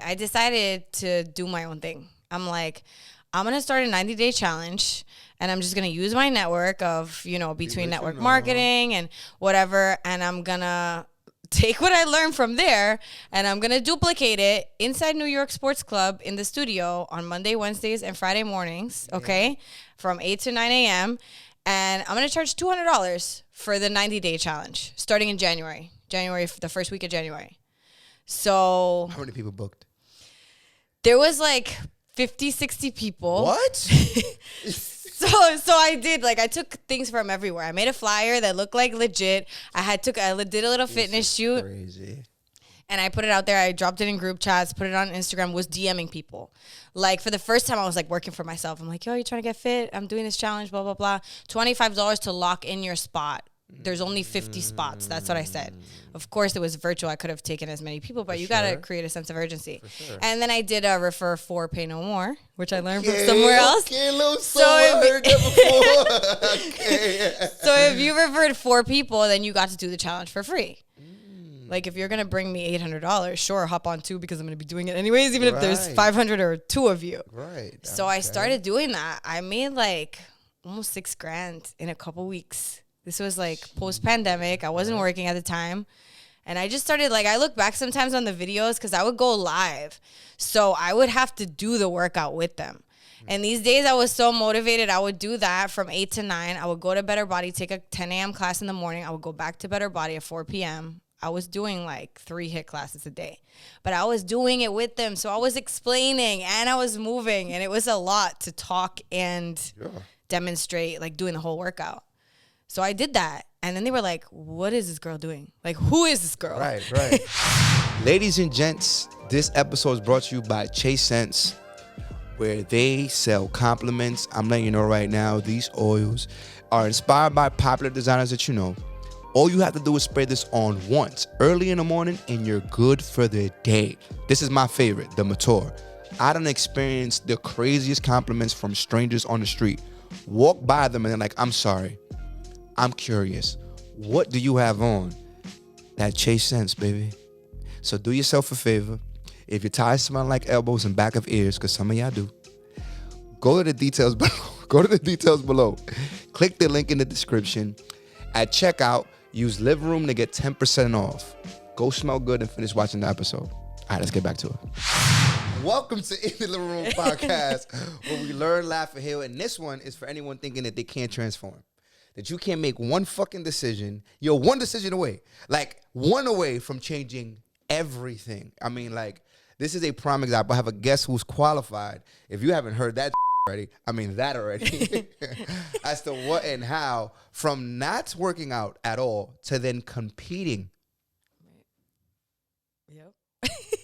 I decided to do my own thing. I'm like, I'm going to start a 90-day challenge, and I'm just going to use my network of, between network marketing and whatever, and I'm going to take what I learned from there, and I'm going to duplicate it inside New York Sports Club in the studio on Monday, Wednesdays, and Friday mornings, okay, from 8 to 9 a.m., and I'm going to charge $200 for the 90-day challenge starting in January, the first week of January. So how many people booked? There was like 50, 60 people. What? So I did, I took things from everywhere. I made a flyer that looked like legit. I did a little fitness shoot. Crazy. And I put it out there. I dropped it in group chats, put it on Instagram, was DMing people. For the first time, I was working for myself. I'm like, yo, you trying to get fit? I'm doing this challenge, blah, blah, blah. $25 to lock in your spot. There's only 50 spots. That's what I said. Of course, it was virtual. I could have taken as many people, but you got to create a sense of urgency. Sure. And then I did a refer 4, pay no more, which I learned from somewhere else. So I heard that before. So if you referred 4 people, then you got to do the challenge for free. If you're going to bring me $800, sure, hop on 2 because I'm going to be doing it anyways, even if there's 500 or 2 of you. Right. So I started doing that. I made almost $6,000 in a couple weeks. This was post-pandemic. I wasn't working at the time. And I just started, I look back sometimes on the videos because I would go live. So I would have to do the workout with them. And these days I was so motivated. I would do that from 8 to 9. I would go to Better Body, take a 10 a.m. class in the morning. I would go back to Better Body at 4 p.m. I was doing 3 HIIT classes a day. But I was doing it with them. So I was explaining and I was moving. And it was a lot to talk and demonstrate, doing the whole workout. So I did that. And then they were like, what is this girl doing? Who is this girl? Right. Ladies and gents, this episode is brought to you by Chase Sense, where they sell compliments. I'm letting you know right now, these oils are inspired by popular designers that you know. All you have to do is spray this on once, early in the morning, and you're good for the day. This is my favorite, the Mature. I done experienced the craziest compliments from strangers on the street. Walk by them and they're like, I'm sorry. I'm curious. What do you have on? That Chase Sense, baby. So do yourself a favor. If your tires smell like elbows and back of ears, because some of y'all do, go to the details below. Click the link in the description. At checkout, use Living Room to get 10% off. Go smell good and finish watching the episode. All right, let's get back to it. Welcome to In the Living Room podcast, where we learn, laugh, and heal. And this one is for anyone thinking that they can't transform. That you can't make one fucking decision. You're one decision away. One away from changing everything. I mean, this is a prime example. I have a guest who's qualified. If you haven't heard that already, as to what and how, from not working out at all to then competing. Yep.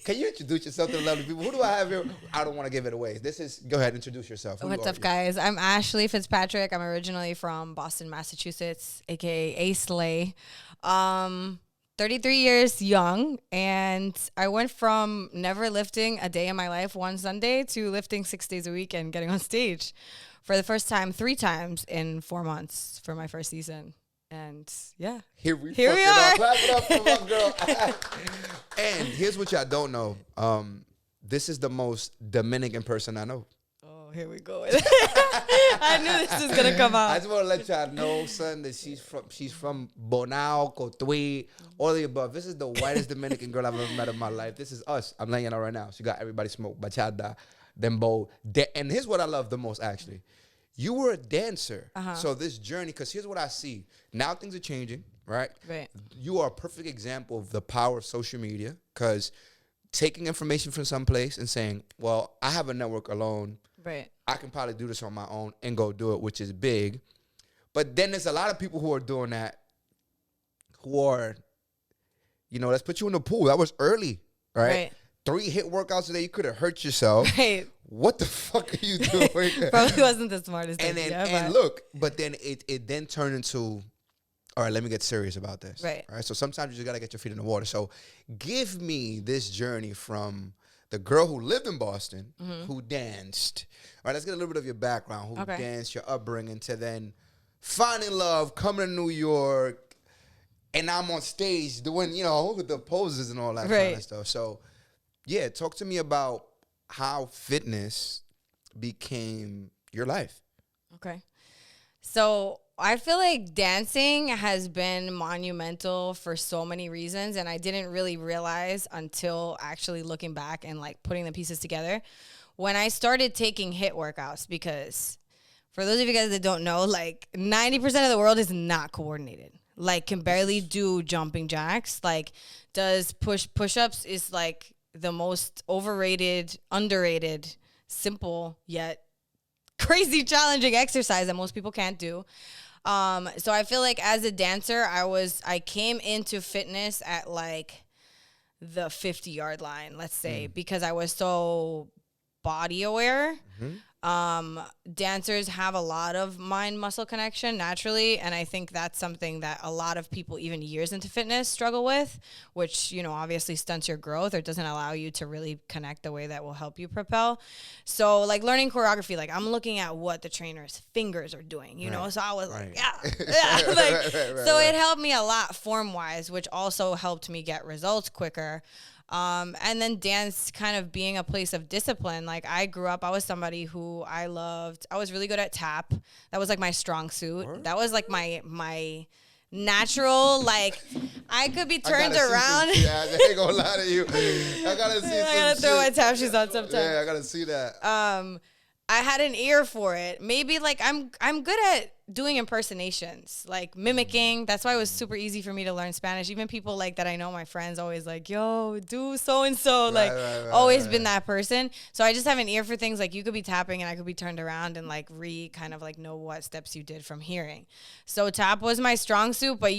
Can you introduce yourself to the lovely people? Who do I have here? I don't want to give it away. Go ahead, introduce yourself. What's up, guys? I'm Ashley Fitzpatrick. I'm originally from Boston, Massachusetts, a.k.a. Slay. 33 years young, and I went from never lifting a day in my life one Sunday to lifting 6 days a week and getting on stage for the first time 3 times in 4 months for my first season. And yeah, here we are. Clap it up for my girl. And here's what y'all don't know. This is the most Dominican person I know. Oh, here we go. I knew this was gonna come out. I just want to let y'all know, son, that she's from Bonao, Cotuí, all of the above. This is the whitest Dominican girl I've ever met in my life. This is us. I'm letting you know right now. She got everybody smoke, bachata, dembow. And here's what I love the most, actually. You were a dancer. So this journey, because here's what I see. Now things are changing, right? Right. You are a perfect example of the power of social media, because taking information from someplace and saying, well, I have a network alone. Right. I can probably do this on my own and go do it, which is big. But then there's a lot of people who are doing that, who are, let's put you in the pool. That was early, right? 3 HIIT workouts a day. You could have hurt yourself. Right. What the fuck are you doing? Probably wasn't the smartest idea. But then it then turned into, all right, let me get serious about this. Right. All right. So sometimes you just got to get your feet in the water. So give me this journey from the girl who lived in Boston, who danced. All right, let's get a little bit of your background, who danced, your upbringing, to then finding love, coming to New York, and I'm on stage doing, with the poses and all that kind of stuff. So Yeah, talk to me about how fitness became your life. Okay. So I feel like dancing has been monumental for so many reasons, and I didn't really realize until actually looking back and like putting the pieces together when I started taking HIIT workouts. Because for those of you guys that don't know, like 90% of the world is not coordinated. Like can barely do jumping jacks. Like does push-ups is like the most overrated, underrated, simple yet crazy challenging exercise that most people can't do. So I feel like as a dancer, I came into fitness at like the 50-yard line, let's say, because I was so body aware. Dancers have a lot of mind muscle connection naturally, and I think that's something that a lot of people even years into fitness struggle with, which, you know, obviously stunts your growth or doesn't allow you to really connect the way that will help you propel. So like learning choreography, like I'm looking at what the trainer's fingers are doing, you know, so I was like, yeah. Like, so it helped me a lot form wise, which also helped me get results quicker. And then dance kind of being a place of discipline. Like I grew up, I was somebody who I was really good at tap. That was like my strong suit. Word? That was like my natural, like I could be turned around. Yeah, I ain't gonna lie to you. I gotta see I gotta throw my tap shoes on sometimes. Yeah, I gotta see that. I had an ear for it. Maybe like I'm good at doing impersonations, like mimicking. That's why it was super easy for me to learn Spanish. Even people like that I know, my friends always like, yo, do so and so. Like always been that person. So I just have an ear for things like you could be tapping and I could be turned around and like kind of like know what steps you did from hearing. So tap was my strong suit, but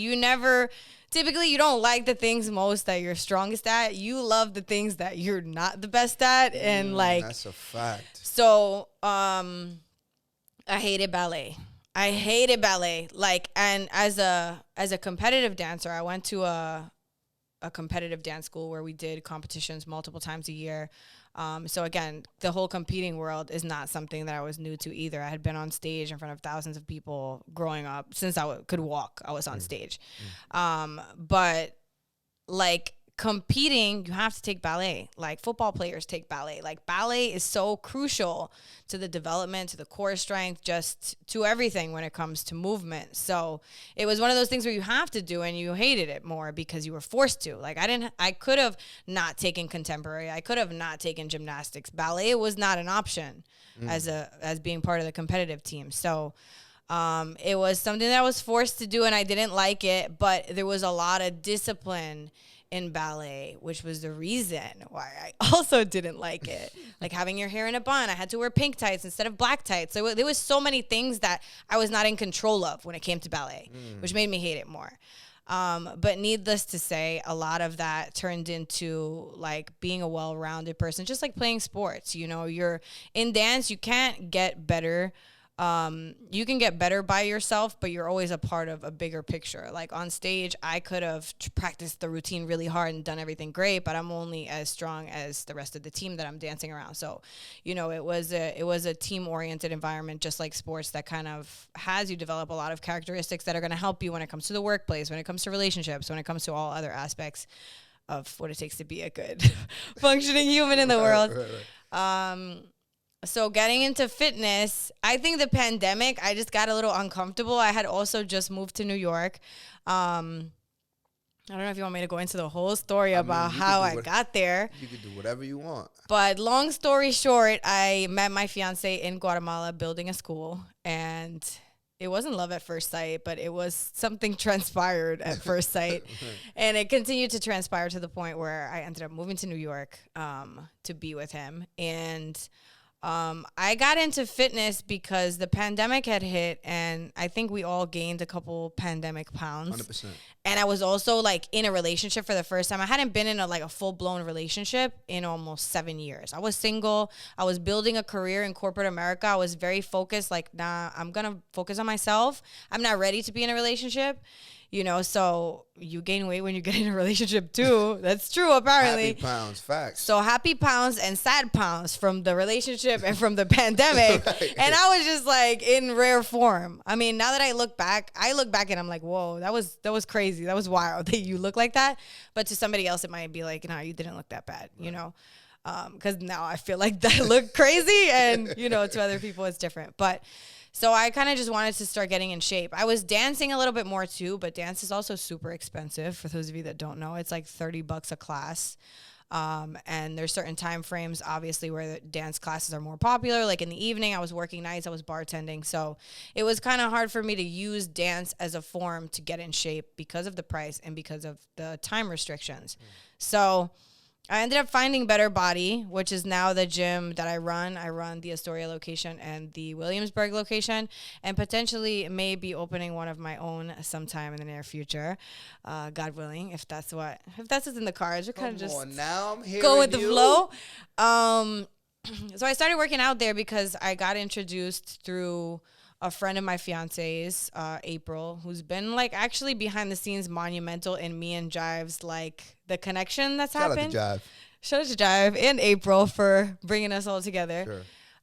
typically you don't like the things most that you're strongest at. You love the things that you're not the best at. And like, that's a fact. So, I hated ballet. Like, and as a competitive dancer, I went to a competitive dance school where we did competitions multiple times a year. So again, the whole competing world is not something that I was new to either. I had been on stage in front of thousands of people growing up. Since I could walk, I was on stage. But like competing, you have to take ballet. Like football players take ballet. Like ballet is so crucial to the development, to the core strength, just to everything when it comes to movement. So it was one of those things where you have to do and you hated it more because you were forced to. Like I could have not taken contemporary. I could have not taken gymnastics. Ballet was not an option as being part of the competitive team. So it was something that I was forced to do and I didn't like it, but there was a lot of discipline in ballet, which was the reason why I also didn't like it. Like having your hair in a bun, I had to wear pink tights instead of black tights. So there was so many things that I was not in control of when it came to ballet, which made me hate it more. But needless to say, a lot of that turned into like being a well-rounded person, just like playing sports. You know, you're in dance, you can't get better. You can get better by yourself, but you're always a part of a bigger picture. Like on stage, I could have practiced the routine really hard and done everything great, but I'm only as strong as the rest of the team that I'm dancing around. So, you know, it was a team-oriented environment, just like sports, that kind of has you develop a lot of characteristics that are going to help you when it comes to the workplace, when it comes to relationships, when it comes to all other aspects of what it takes to be a good functioning human in the world. So getting into fitness, I think the pandemic, I just got a little uncomfortable. I had also just moved to New York. I don't know if you want me to go into the whole story about how I got there. You can do whatever you want. But long story short, I met my fiance in Guatemala building a school. And it wasn't love at first sight, but it was something transpired at first sight. And it continued to transpire to the point where I ended up moving to New York to be with him. And I got into fitness because the pandemic had hit and I think we all gained a couple pandemic pounds. 100%. And I was also like in a relationship for the first time. I hadn't been in a full-blown relationship in almost 7 years. I was single. I was building a career in corporate America. I was very focused, like, nah, I'm going to focus on myself. I'm not ready to be in a relationship. You know, so you gain weight when you get in a relationship too. That's true, apparently. Happy pounds, facts. So happy pounds and sad pounds from the relationship and from the pandemic. Right. And I was just like in rare form. I mean, now that I look back and I'm like, whoa, that was crazy. That was wild that you look like that. But to somebody else, it might be like, no, you didn't look that bad, you know? Because now I feel like that looked crazy, and you know, to other people it's different. But so I kind of just wanted to start getting in shape. I was dancing a little bit more too, but dance is also super expensive. For those of you that don't know, it's like $30 a class. And there's certain time frames, obviously, where the dance classes are more popular. Like in the evening, I was working nights, I was bartending. So it was kind of hard for me to use dance as a form to get in shape because of the price and because of the time restrictions. So I ended up finding Better Body, which is now the gym that I run. I run the Astoria location and the Williamsburg location, and potentially may be opening one of my own sometime in the near future, God willing. If that's what's in the cards, we're kind of just now I'm go with the flow. So I started working out there because I got introduced through a friend of my fiance's, April, who's been like actually behind the scenes monumental in me and Jive's, like the connection that's happened. Shout out to Jive and April for bringing us all together. Sure.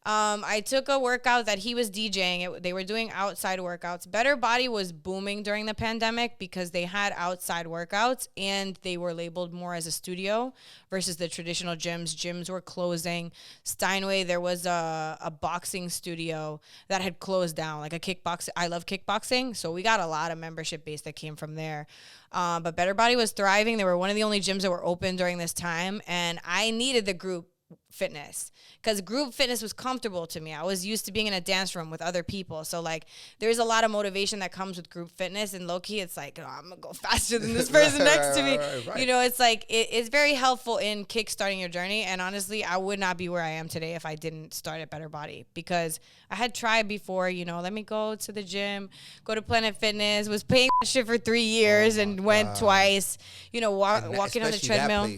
I took a workout that he was DJing. They were doing outside workouts. Better Body was booming during the pandemic because they had outside workouts and they were labeled more as a studio versus the traditional gyms. Gyms were closing. Steinway, there was a boxing studio that had closed down, like a kickboxing. I love kickboxing, so we got a lot of membership base that came from there. But Better Body was thriving. They were one of the only gyms that were open during this time, and I needed the group fitness because group fitness was comfortable to me. I was used to being in a dance room with other people, so like there's a lot of motivation that comes with group fitness, and low-key it's like, oh, I'm gonna go faster than this person next to me. Right. You know, it's like it's very helpful in kickstarting your journey. And honestly, I would not be where I am today if I didn't start at Better Body, because I had tried before, you know, let me go to the gym, go to Planet Fitness, was paying that shit for 3 years and went twice, you know, walking on the treadmill.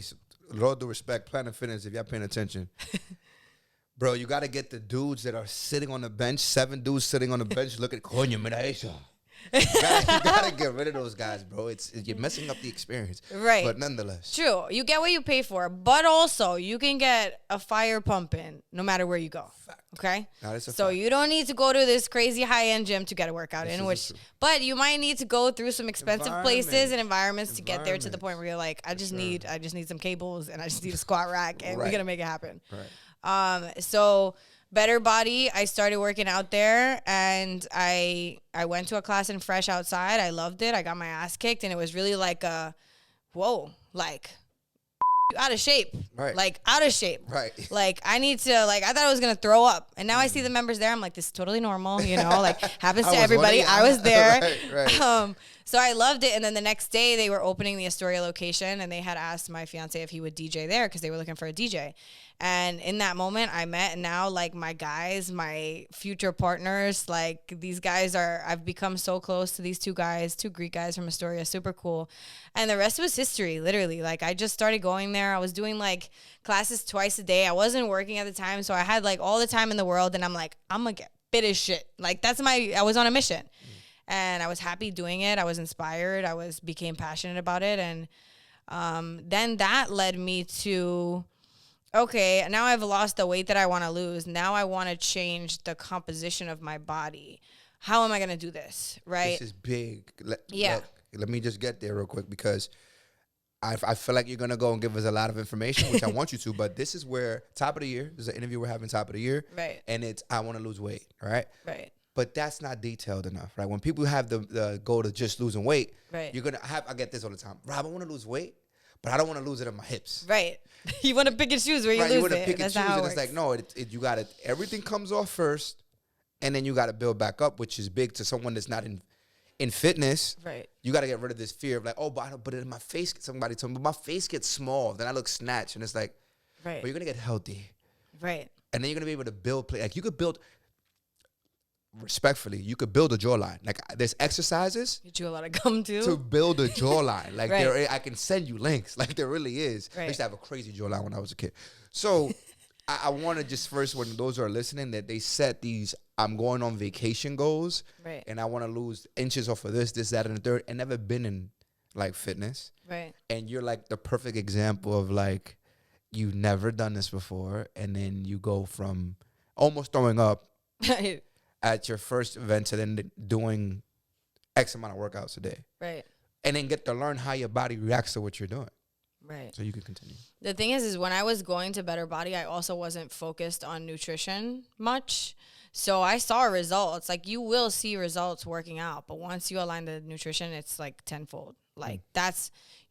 Lord, due respect, Planet Fitness, if y'all paying attention. Bro, you got to get the dudes that are sitting on the bench, 7 dudes sitting on the bench looking, coño, mira eso. You gotta get rid of those guys, bro. You're messing up the experience. Right. But nonetheless. True. You get what you pay for, but also you can get a fire pumping no matter where you go. Fact. Okay? So you don't need to go to this crazy high-end gym to get a workout but you might need to go through some expensive places and environments to get there to the point where you're like, I just need some cables and I just need a squat rack and we're going to make it happen. Right. So Better Body, I started working out there, and I went to a class in Fresh outside. I loved it. I got my ass kicked, and it was really like whoa, like out of shape. Right. Like out of shape. Right. Like I need to, like I thought I was going to throw up. And now I see the members there. I'm like, this is totally normal, you know, like happens to everybody. I was there. Right. So I loved it. And then the next day they were opening the Astoria location, and they had asked my fiance if he would DJ there because they were looking for a DJ. And in that moment I met, and now like my guys, my future partners, like these guys I've become so close to these 2 guys, 2 Greek guys from Astoria, super cool. And the rest was history, literally. Like I just started going there. I was doing like classes twice a day. I wasn't working at the time, so I had like all the time in the world, and I'm like, I'm gonna get fit as shit. Like I was on a mission. And I was happy doing it. I was inspired. Became passionate about it. And then that led me to, okay, now I've lost the weight that I want to lose. Now I want to change the composition of my body. How am I going to do this, right? This is big. Let me just get there real quick, because I feel like you're going to go and give us a lot of information, which I want you to. But this is where, top of the year, this is an interview we're having top of the year. Right. And it's, I want to lose weight, all right? Right. But that's not detailed enough, right? When people have the goal to just losing weight, right, you're going to have, I get this all the time. Rob, I want to lose weight, but I don't want to lose it in my hips. Right. You want to pick and choose where you lose it. You want to pick and choose, and it's like, no, you got to, everything comes off first, and then you got to build back up, which is big to someone that's not in fitness. Right. You got to get rid of this fear of like, oh, but in my face, somebody told me, but my face gets small, then I look snatched, and it's like, right, but you're going to get healthy. Right. And then you're going to be able to build, like you could build, respectfully, you could build a jawline. Like there's exercises. You chew a lot of gum too. To build a jawline. Like right, I can send you links. Like there really is. Right. I used to have a crazy jawline when I was a kid. So I want to just first, when those who are listening, that they set these I'm going on vacation goals, Right. and I want to lose inches off of this, that, and the third, and never been in like fitness. Right. And you're like the perfect example of like you've never done this before, and then you go from almost throwing up at your first event to then doing X amount of workouts a day. Right. And then get to learn how your body reacts to what you're doing. Right. So you can continue. The thing is when I was going to Better Body, I also wasn't focused on nutrition much. So I saw results. Like, you will see results working out, but once you align the nutrition, it's like tenfold. Like,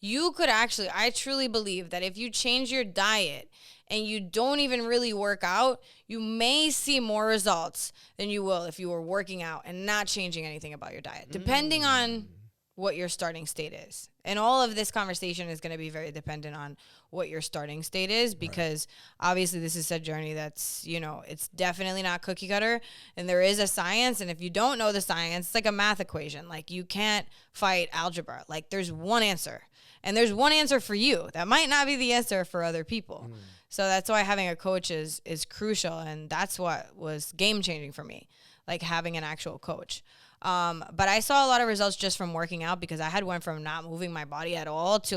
you could actually, I truly believe that if you change your diet and you don't even really work out, you may see more results than you will if you were working out and not changing anything about your diet, depending on what your starting state is. And all of this conversation is going to be very dependent on what your starting state is, because obviously this is a journey that's, it's definitely not cookie cutter, and there is a science. And if you don't know the science, it's like a math equation. Like, you can't fight algebra. Like, there's one answer, and there's one answer for you. That might not be the answer for other people. So that's why having a coach is crucial. And that's what was game changing for me, like having an actual coach. But I saw a lot of results just from working out, because I had went from not moving my body at all to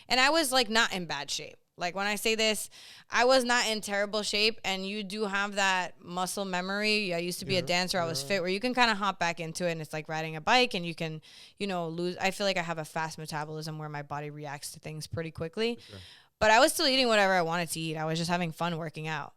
and I was not in bad shape. Like, when I say this, I was not in terrible shape, and you do have that muscle memory. I used to be a dancer. I was fit, where you can kind of hop back into it, and it's like riding a bike, and you can, lose. I feel like I have a fast metabolism where my body reacts to things pretty quickly, but I was still eating whatever I wanted to eat. I was just having fun working out.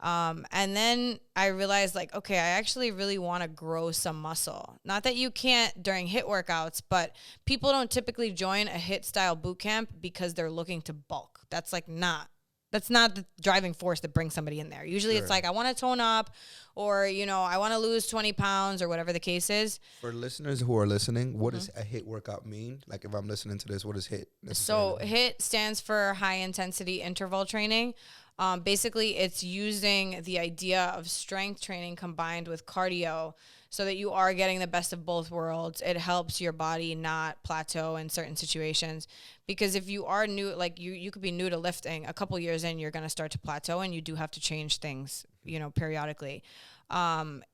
And then I realized, okay, I actually really want to grow some muscle. Not that you can't during HIIT workouts, but people don't typically join a HIIT style boot camp because they're looking to bulk. That's not the driving force that brings somebody in there. Usually it's I want to tone up, or, I want to lose 20 pounds, or whatever the case is. For listeners who are listening, what does a HIIT workout mean? Like, if I'm listening to this, what does HIIT So HIIT stands for high intensity interval training. Basically, it's using the idea of strength training combined with cardio, so that you are getting the best of both worlds. It helps your body not plateau in certain situations, because if you are new, you could be new to lifting, a couple years in, you're going to start to plateau, and you do have to change things, periodically.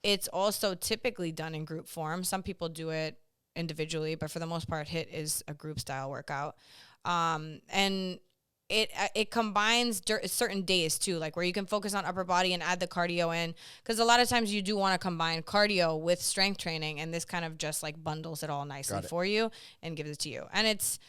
It's also typically done in group form. Some people do it individually, but for the most part, HIIT is a group style workout. And it combines certain days too, like where you can focus on upper body and add the cardio in, because a lot of times you do want to combine cardio with strength training, and this kind of just bundles it all nicely for you and gives it to you. And it's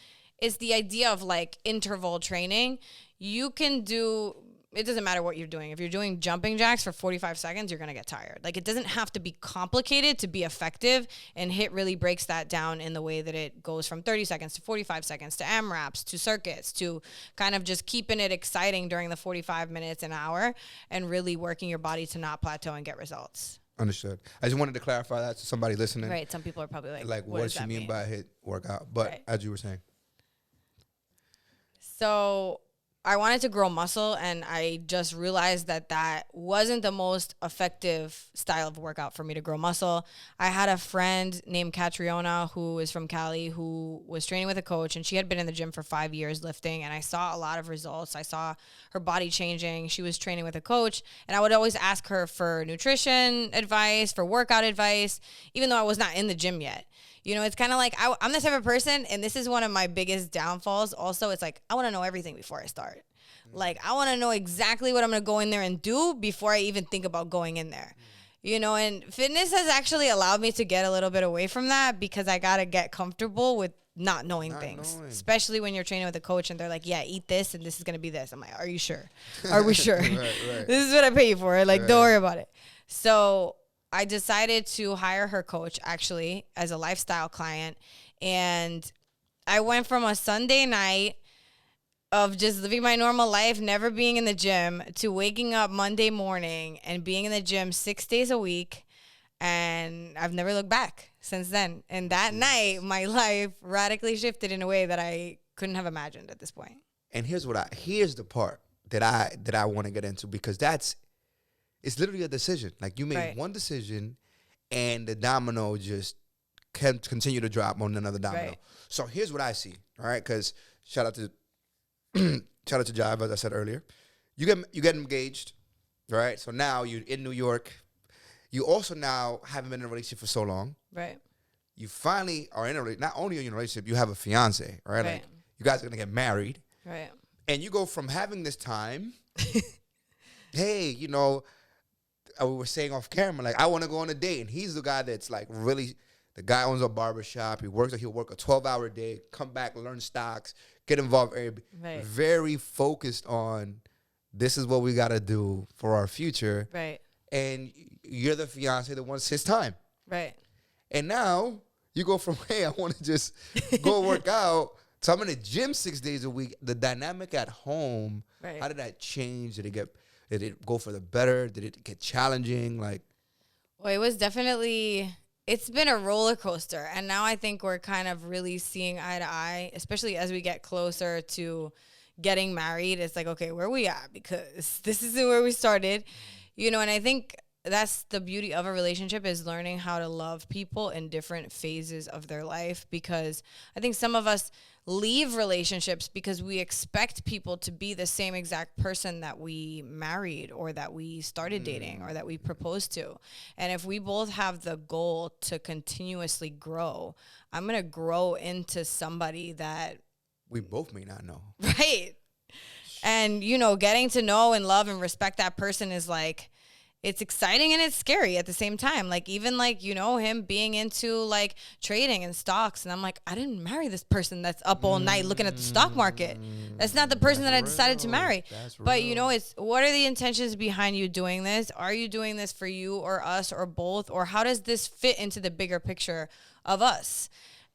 the idea of interval training. You can do, it doesn't matter what you're doing. If you're doing jumping jacks for 45 seconds, you're going to get tired. It doesn't have to be complicated to be effective. And HIIT really breaks that down in the way that it goes from 30 seconds to 45 seconds to AMRAPs to circuits, to kind of just keeping it exciting during the 45 minutes, an hour, and really working your body to not plateau and get results. Understood. I just wanted to clarify that to somebody listening. Right. Some people are probably what does she mean by HIIT workout? But as you were saying. So I wanted to grow muscle, and I just realized that wasn't the most effective style of workout for me to grow muscle. I had a friend named Catriona, who is from Cali, who was training with a coach, and she had been in the gym for 5 years lifting, and I saw a lot of results. I saw her body changing. She was training with a coach, and I would always ask her for nutrition advice, for workout advice, even though I was not in the gym yet. It's kind of I'm the type of person, and this is one of my biggest downfalls also. It's I want to know everything before I start. I want to know exactly what I'm going to go in there and do before I even think about going in there. And fitness has actually allowed me to get a little bit away from that, because I got to get comfortable with not knowing things, especially when you're training with a coach and they're like, yeah, eat this and this is going to be this. I'm like, are you sure? Are we sure? Right. This is what I pay you for. Don't worry about it. So I decided to hire her coach actually as a lifestyle client. And I went from a Sunday night of just living my normal life, never being in the gym, to waking up Monday morning and being in the gym 6 days a week. And I've never looked back since then. And that night, my life radically shifted in a way that I couldn't have imagined at this point. And here's the part that I want to get into, because it's literally a decision. You made one decision, and the domino just can continue to drop on another domino. Right. So here's what I see. All right, because shout out to Jive, as I said earlier. You get engaged. right? So now you're in New York. You also now haven't been in a relationship for so long. Right. You finally are in a not only are you in a relationship, you have a fiance, right? Right. Like you guys are gonna get married, Right. and you go from having this time. Hey, we were saying off camera, like I want to go on a date, and he's the guy that's like really. The guy owns a barber shop. He'll work a 12-hour day, come back, learn stocks, get involved. Right. Very focused on this is what we got to do for our future. Right. And you're the fiance that wants his time. Right. And now you go from, hey, I want to just go work out, so I'm in the gym 6 days a week. The dynamic at home, Right. how did that change? Did it go for the better? Did it get challenging? Like, Well, it was definitely, it's been a roller coaster. And now I think we're kind of really seeing eye to eye, especially as we get closer to getting married. It's like, okay, where we at? Because this isn't where we started, and I think that's the beauty of a relationship, is learning how to love people in different phases of their life. Because I think some of us leave relationships because we expect people to be the same exact person that we married or that we started dating or that we proposed to. And if we both have the goal to continuously grow, I'm going to grow into somebody that we both may not know. right. And, getting to know and love and respect that person is like, it's exciting and it's scary at the same time. Like, even like, him being into like trading and stocks. And I'm like, I didn't marry this person that's up all night looking at the stock market. That's not the person that I decided to marry. But, it's what are the intentions behind you doing this? Are you doing this for you or us or both? Or how does this fit into the bigger picture of us?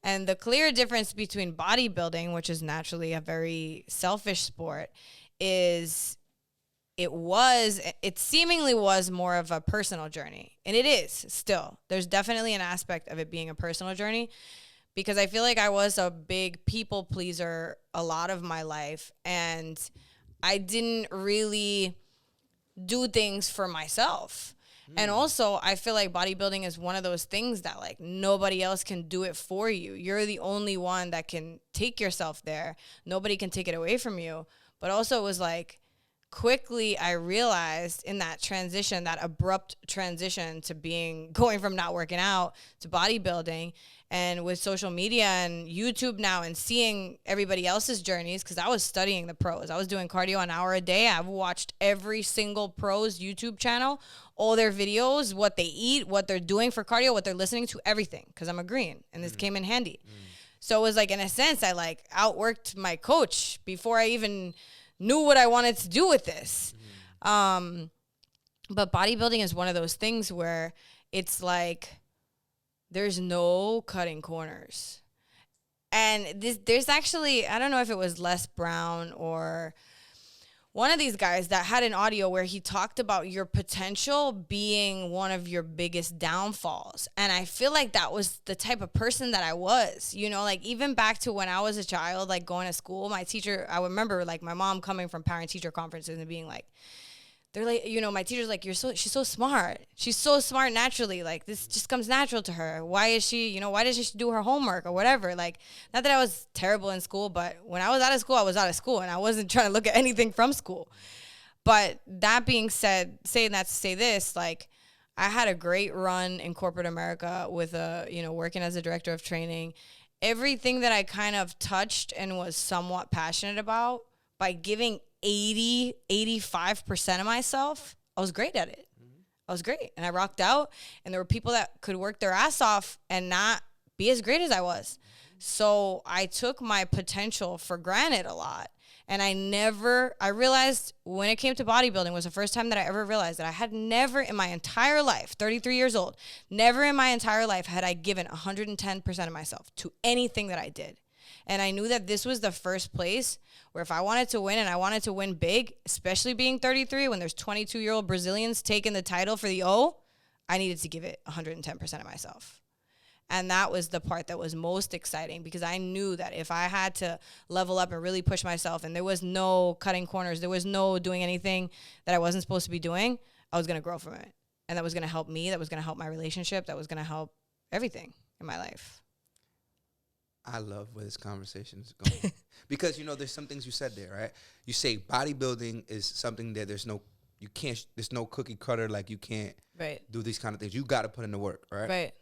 And the clear difference between bodybuilding, which is naturally a very selfish sport, is it seemingly was more of a personal journey. And it is still. There's definitely an aspect of it being a personal journey, because I feel like I was a big people pleaser a lot of my life, and I didn't really do things for myself. And also, I feel like bodybuilding is one of those things that like nobody else can do it for you. You're the only one that can take yourself there. Nobody can take it away from you. But also it was like, quickly I realized in that transition, that abrupt transition to going from not working out to bodybuilding, and with social media and YouTube now and seeing everybody else's journeys, because I was studying the pros. I was doing cardio an hour a day. I've watched every single pro's YouTube channel, all their videos, what they eat, what they're doing for cardio, what they're listening to, everything, because I'm a green and this came in handy. So it was like, in a sense, I like outworked my coach before I even knew what I wanted to do with this. But bodybuilding is one of those things where it's like there's no cutting corners. And there's actually, I don't know if it was Les Brown or one of these guys that had an audio where he talked about your potential being one of your biggest downfalls. And I feel like that was the type of person that I was, like even back to when I was a child, like going to school, my teacher, I remember like my mom coming from parent teacher conferences and being like, they're like, my teacher's like, she's so smart. She's so smart naturally. Like, this just comes natural to her. Why is she, why does she do her homework or whatever? Like, not that I was terrible in school, but when I was out of school, I was out of school and I wasn't trying to look at anything from school. But that being said, saying that to say this, like, I had a great run in corporate America with working as a director of training. Everything that I kind of touched and was somewhat passionate about, by giving 85% of myself, I was great at it. I was great. And I rocked out. And there were people that could work their ass off and not be as great as I was. So I took my potential for granted a lot. And I realized when it came to bodybuilding was the first time that I ever realized that I had never in my entire life, 33 years old, never in my entire life had I given 110% of myself to anything that I did. And I knew that this was the first place where if I wanted to win and I wanted to win big, especially being 33, when there's 22-year-old Brazilians taking the title for the O, I needed to give it 110% of myself. And that was the part that was most exciting, because I knew that if I had to level up and really push myself and there was no cutting corners, there was no doing anything that I wasn't supposed to be doing, I was going to grow from it. And that was going to help me. That was going to help my relationship. That was going to help everything in my life. I love where this conversation is going. Because, there's some things you said there, right? You say bodybuilding is something that there's no you can't. There's no cookie cutter. Like you can't Right. do these kind of things. You got to put in the work, right? Right.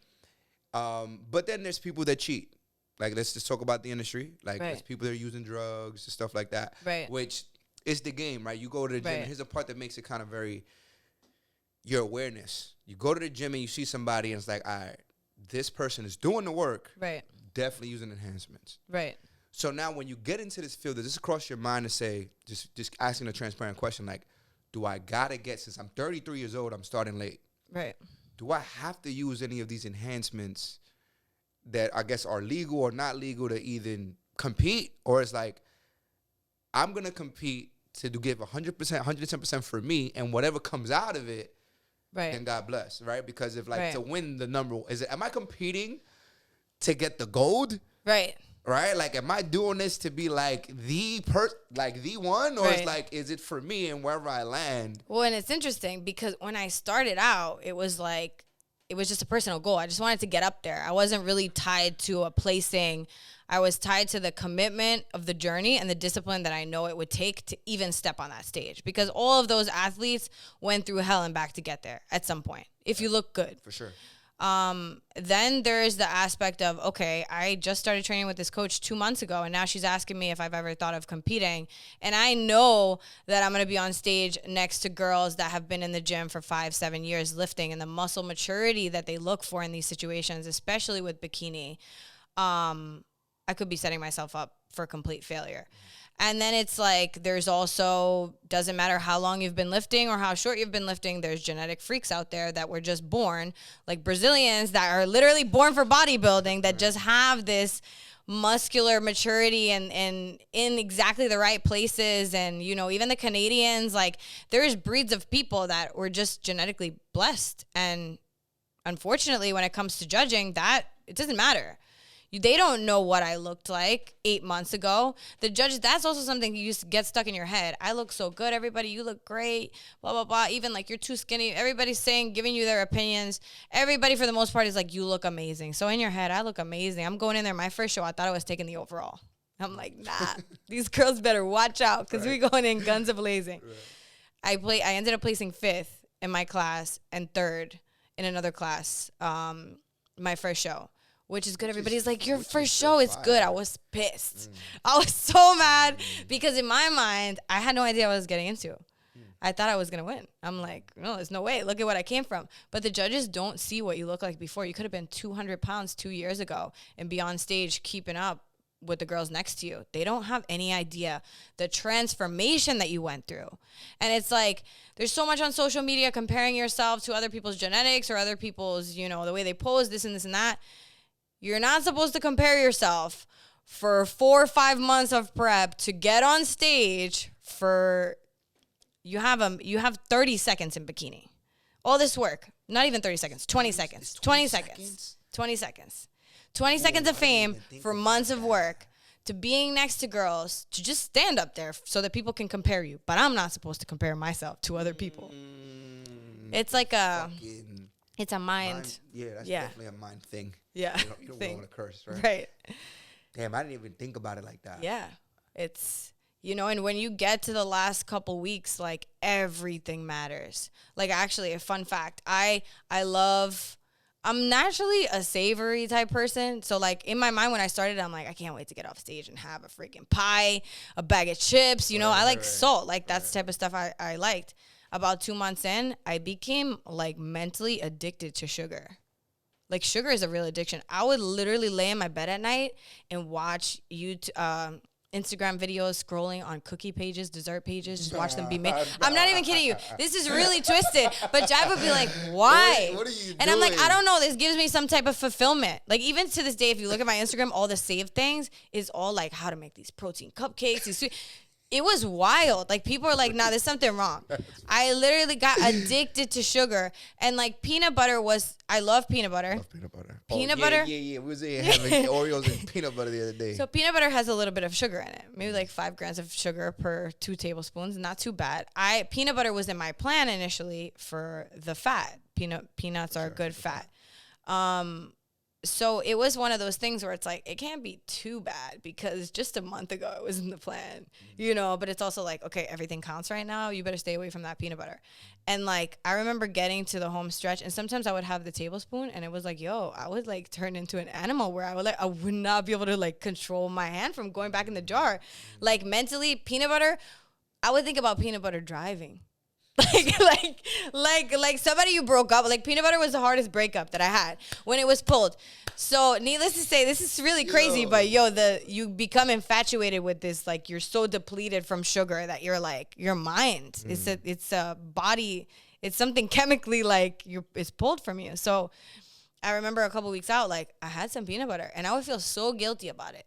But then there's people that cheat. Like, let's just talk about the industry. Like, Right. there's people that are using drugs and stuff like that. Right. Which is the game, right? You go to the gym. Right. And here's the part that makes it kind of very your awareness. You go to the gym and you see somebody and it's like, all right, this person is doing the work. Right. Definitely using enhancements. Right. So now when you get into this field, does this cross your mind to say, just asking a transparent question like, do I gotta get, since I'm 33 years old, I'm starting late. Right. Do I have to use any of these enhancements that I guess are legal or not legal to even compete? Or it's like, I'm going to compete to give 100%, 110% for me, and whatever comes out of it, Right. then God bless, right? Because if like Right. to win the number, am I competing to get the gold? Right. Right? Like, am I doing this to be like the one? Or Right. it's like, is it for me and wherever I land? Well, and it's interesting because when I started out, it was just a personal goal. I just wanted to get up there. I wasn't really tied to a placing. I was tied to the commitment of the journey and the discipline that I know it would take to even step on that stage. Because all of those athletes went through hell and back to get there at some point, if you look good. For sure. Then there's the aspect of, okay, I just started training with this coach 2 months ago, and now she's asking me if I've ever thought of competing. And I know that I'm going to be on stage next to girls that have been in the gym for 5-7 years lifting, and the muscle maturity that they look for in these situations, especially with bikini. I could be setting myself up for complete failure. And then it's like, there's also, doesn't matter how long you've been lifting or how short you've been lifting, there's genetic freaks out there that were just born, like Brazilians that are literally born for bodybuilding, that just have this muscular maturity and in exactly the right places. And, you know, even the Canadians, like there's breeds of people that were just genetically blessed. And unfortunately, when it comes to judging, that it doesn't matter. They don't know what I looked like 8 months ago. The judges, that's also something you used to get stuck in your head. I look so good. Everybody, you look great, blah, blah, blah. Even like you're too skinny. Everybody's saying, giving you their opinions. Everybody, for the most part, is like, you look amazing. So in your head, I look amazing. I'm going in there. My first show, I thought I was taking the overall. I'm like, nah, these girls better watch out because we going in guns a-blazing. Right. I ended up placing 5th in my class and 3rd in another class, my first show. Which is good. Everybody's like, your first show is good. I was pissed. I was so mad because in my mind, I had no idea what I was getting into. I thought I was going to win. I'm like, no, there's no way. Look at what I came from. But the judges don't see what you look like before. You could have been 200 pounds 2 years ago and be on stage keeping up with the girls next to you. They don't have any idea the transformation that you went through. And it's like, there's so much on social media comparing yourself to other people's genetics or other people's, you know, the way they pose, this and this and that. You're not supposed to compare yourself for 4 or 5 months of prep to get on stage for, you have 30 seconds in bikini. All this work, not even 30 seconds, 20 seconds, 20 seconds, 20 seconds. 20 seconds of fame for months of work to being next to girls to just stand up there so that people can compare you. But I'm not supposed to compare myself to other people. It's like it's a mind. Yeah, that's definitely a mind thing. Yeah. You don't want to curse, right? Right. Damn, I didn't even think about it like that. Yeah. It's, you know, and when you get to the last couple weeks, like everything matters. Like actually a fun fact, I'm naturally a savory type person. So like in my mind when I started, I'm like, I can't wait to get off stage and have a freaking pie, a bag of chips. You know, I like salt. Like that's the type of stuff I liked. About 2 months in, I became like mentally addicted to sugar. Like sugar is a real addiction. I would literally lay in my bed at night and watch YouTube, Instagram videos, scrolling on cookie pages, dessert pages, just watch them be made. I'm not even kidding you. This is really twisted. But Jai would be like, why? What are you and doing? I'm like, I don't know. This gives me some type of fulfillment. Like even to this day, if you look at my Instagram, all the saved things is all like how to make these protein cupcakes, these sweet. It was wild. Like people are like, nah, there's something wrong. I literally got addicted to sugar. And like peanut butter I love peanut butter. Love peanut butter. Peanut butter? Yeah. We was having Oreos and peanut butter the other day. So peanut butter has a little bit of sugar in it. Maybe like 5 grams of sugar per 2 tablespoons. Not too bad. Peanut butter was in my plan initially for the fat. Peanuts are a good fat. So it was one of those things where it's like, it can't be too bad because just a month ago it was in the plan, but it's also like, okay, everything counts right now. You better stay away from that peanut butter. And like, I remember getting to the home stretch and sometimes I would have the tablespoon and it was like, yo, I would like turn into an animal where I would not be able to like control my hand from going back in the jar. Like mentally, peanut butter, I would think about peanut butter driving. Like somebody you broke up. Like peanut butter was the hardest breakup that I had when it was pulled. So needless to say, this is really crazy. But you become infatuated with this. Like you're so depleted from sugar that you're like your mind. It's a body. It's something chemically like it's pulled from you. So I remember a couple weeks out, like I had some peanut butter and I would feel so guilty about it.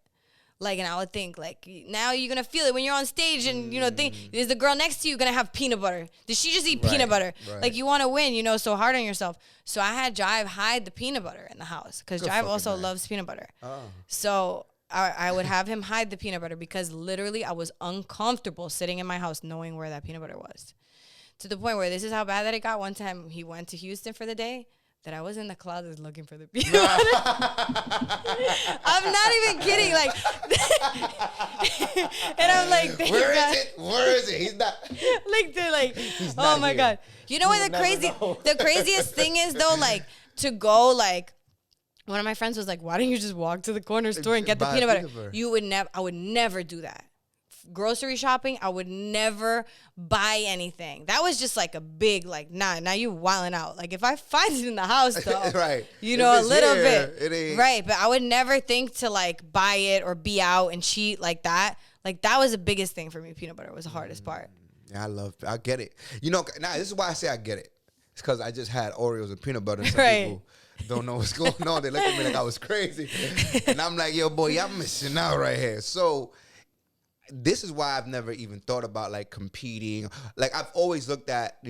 Like, and I would think, like, now you're going to feel it when you're on stage and, think, is the girl next to you going to have peanut butter? Did she just eat peanut butter? Right. Like, you want to win, so hard on yourself. So I had Jive hide the peanut butter in the house because Jive also loves peanut butter. Oh. So I would have him hide the peanut butter because literally I was uncomfortable sitting in my house knowing where that peanut butter was. To the point where this is how bad that it got. One time he went to Houston for the day. That I was in the closet looking for the peanut butter. I'm not even kidding. Like, and I'm like, where is it? Where is it? He's not. Like, they're like, oh my God. You know what the craziest thing is though? Like, to go, like, one of my friends was like, why don't you just walk to the corner store and get the peanut butter? I would never do that. Grocery shopping, I would never buy anything. That was just like a big, like, now you wilding out. Like, if I find it in the house, though, right. A little bit. It ain't. Right, but I would never think to, like, buy it or be out and cheat like that. Like, that was the biggest thing for me. Peanut butter was the hardest part. Yeah, I get it. Now, this is why I say I get it. It's because I just had Oreos and peanut butter. And some people don't know what's going on. They look at me like I was crazy. And I'm like, yo, boy, y'all missing out right here. So this is why I've never even thought about like competing. Like I've always looked at,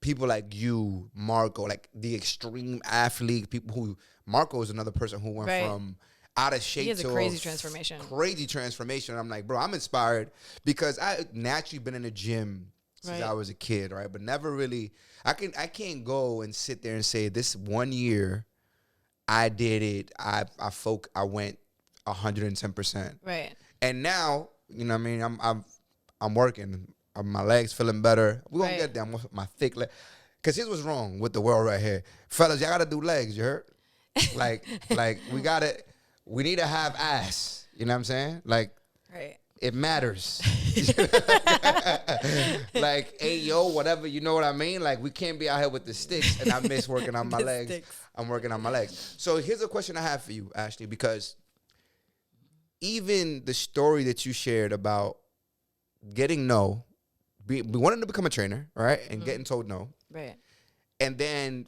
people like you, Marco, like the extreme athlete, people who, Marco is another person who went from out of shape to crazy transformation. Crazy transformation. And I'm like, bro, I'm inspired because I naturally been in the gym since I was a kid, right? But never really, I can't go and sit there and say this 1 year I did it. I went 110%. Right. And now, I'm working. My legs feeling better. We're going to get down with my thick leg. Because here's what's wrong with the world right here. Fellas, y'all got to do legs, you heard? like we need to have ass. You know what I'm saying? Like, it matters. Like, hey, yo, whatever, you know what I mean? Like, we can't be out here with the sticks, and I miss working on my legs. Sticks. I'm working on my legs. So here's a question I have for you, Ashley, because even the story that you shared about getting wanting to become a trainer, right? And getting told no. Right. And then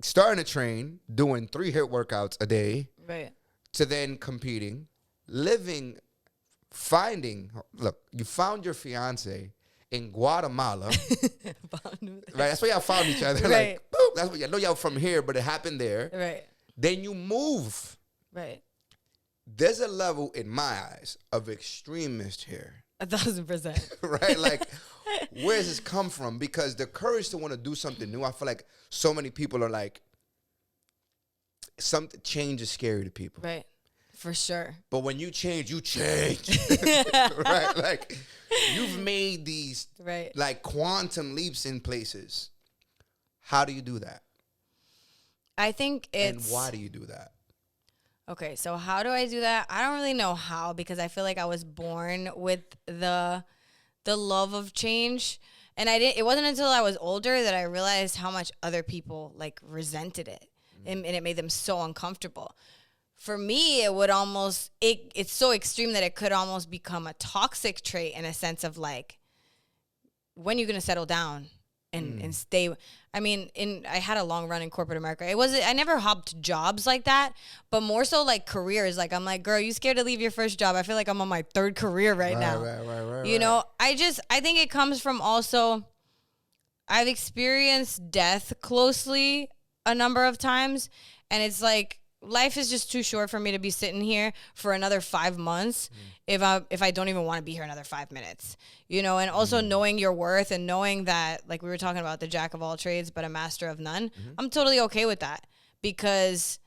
starting to train, doing 3 HIIT workouts a day. Right. To then competing, look, you found your fiance in Guatemala. Right? That's where y'all found each other. Right. Like, boop, that's what I know y'all from here, but it happened there. Right. Then you move. Right. There's a level in my eyes of extremist here. 1,000%. Right? Like, where does this come from? Because the courage to want to do something new, I feel like so many people are like, change is scary to people. Right. For sure. But when you change, right? Like, you've made these like quantum leaps in places. How do you do that? I think it's... And why do you do that? Okay, so how do I do that? I don't really know how because I feel like I was born with the love of change. And it wasn't until I was older that I realized how much other people like resented it. And it made them so uncomfortable. For me, it would almost, it's so extreme that it could almost become a toxic trait in a sense of like, when are you going to settle down and stay? I mean, I had a long run in corporate America. I never hopped jobs like that, but more so like careers. Like, I'm like, girl, you scared to leave your first job? I feel like I'm on my 3rd career right now. Right. I think it comes from also, I've experienced death closely a number of times, and it's like, life is just too short for me to be sitting here for another 5 months if I don't even want to be here another 5 minutes, and also knowing your worth and knowing that, like we were talking about, the jack of all trades but a master of none. I'm totally okay with that because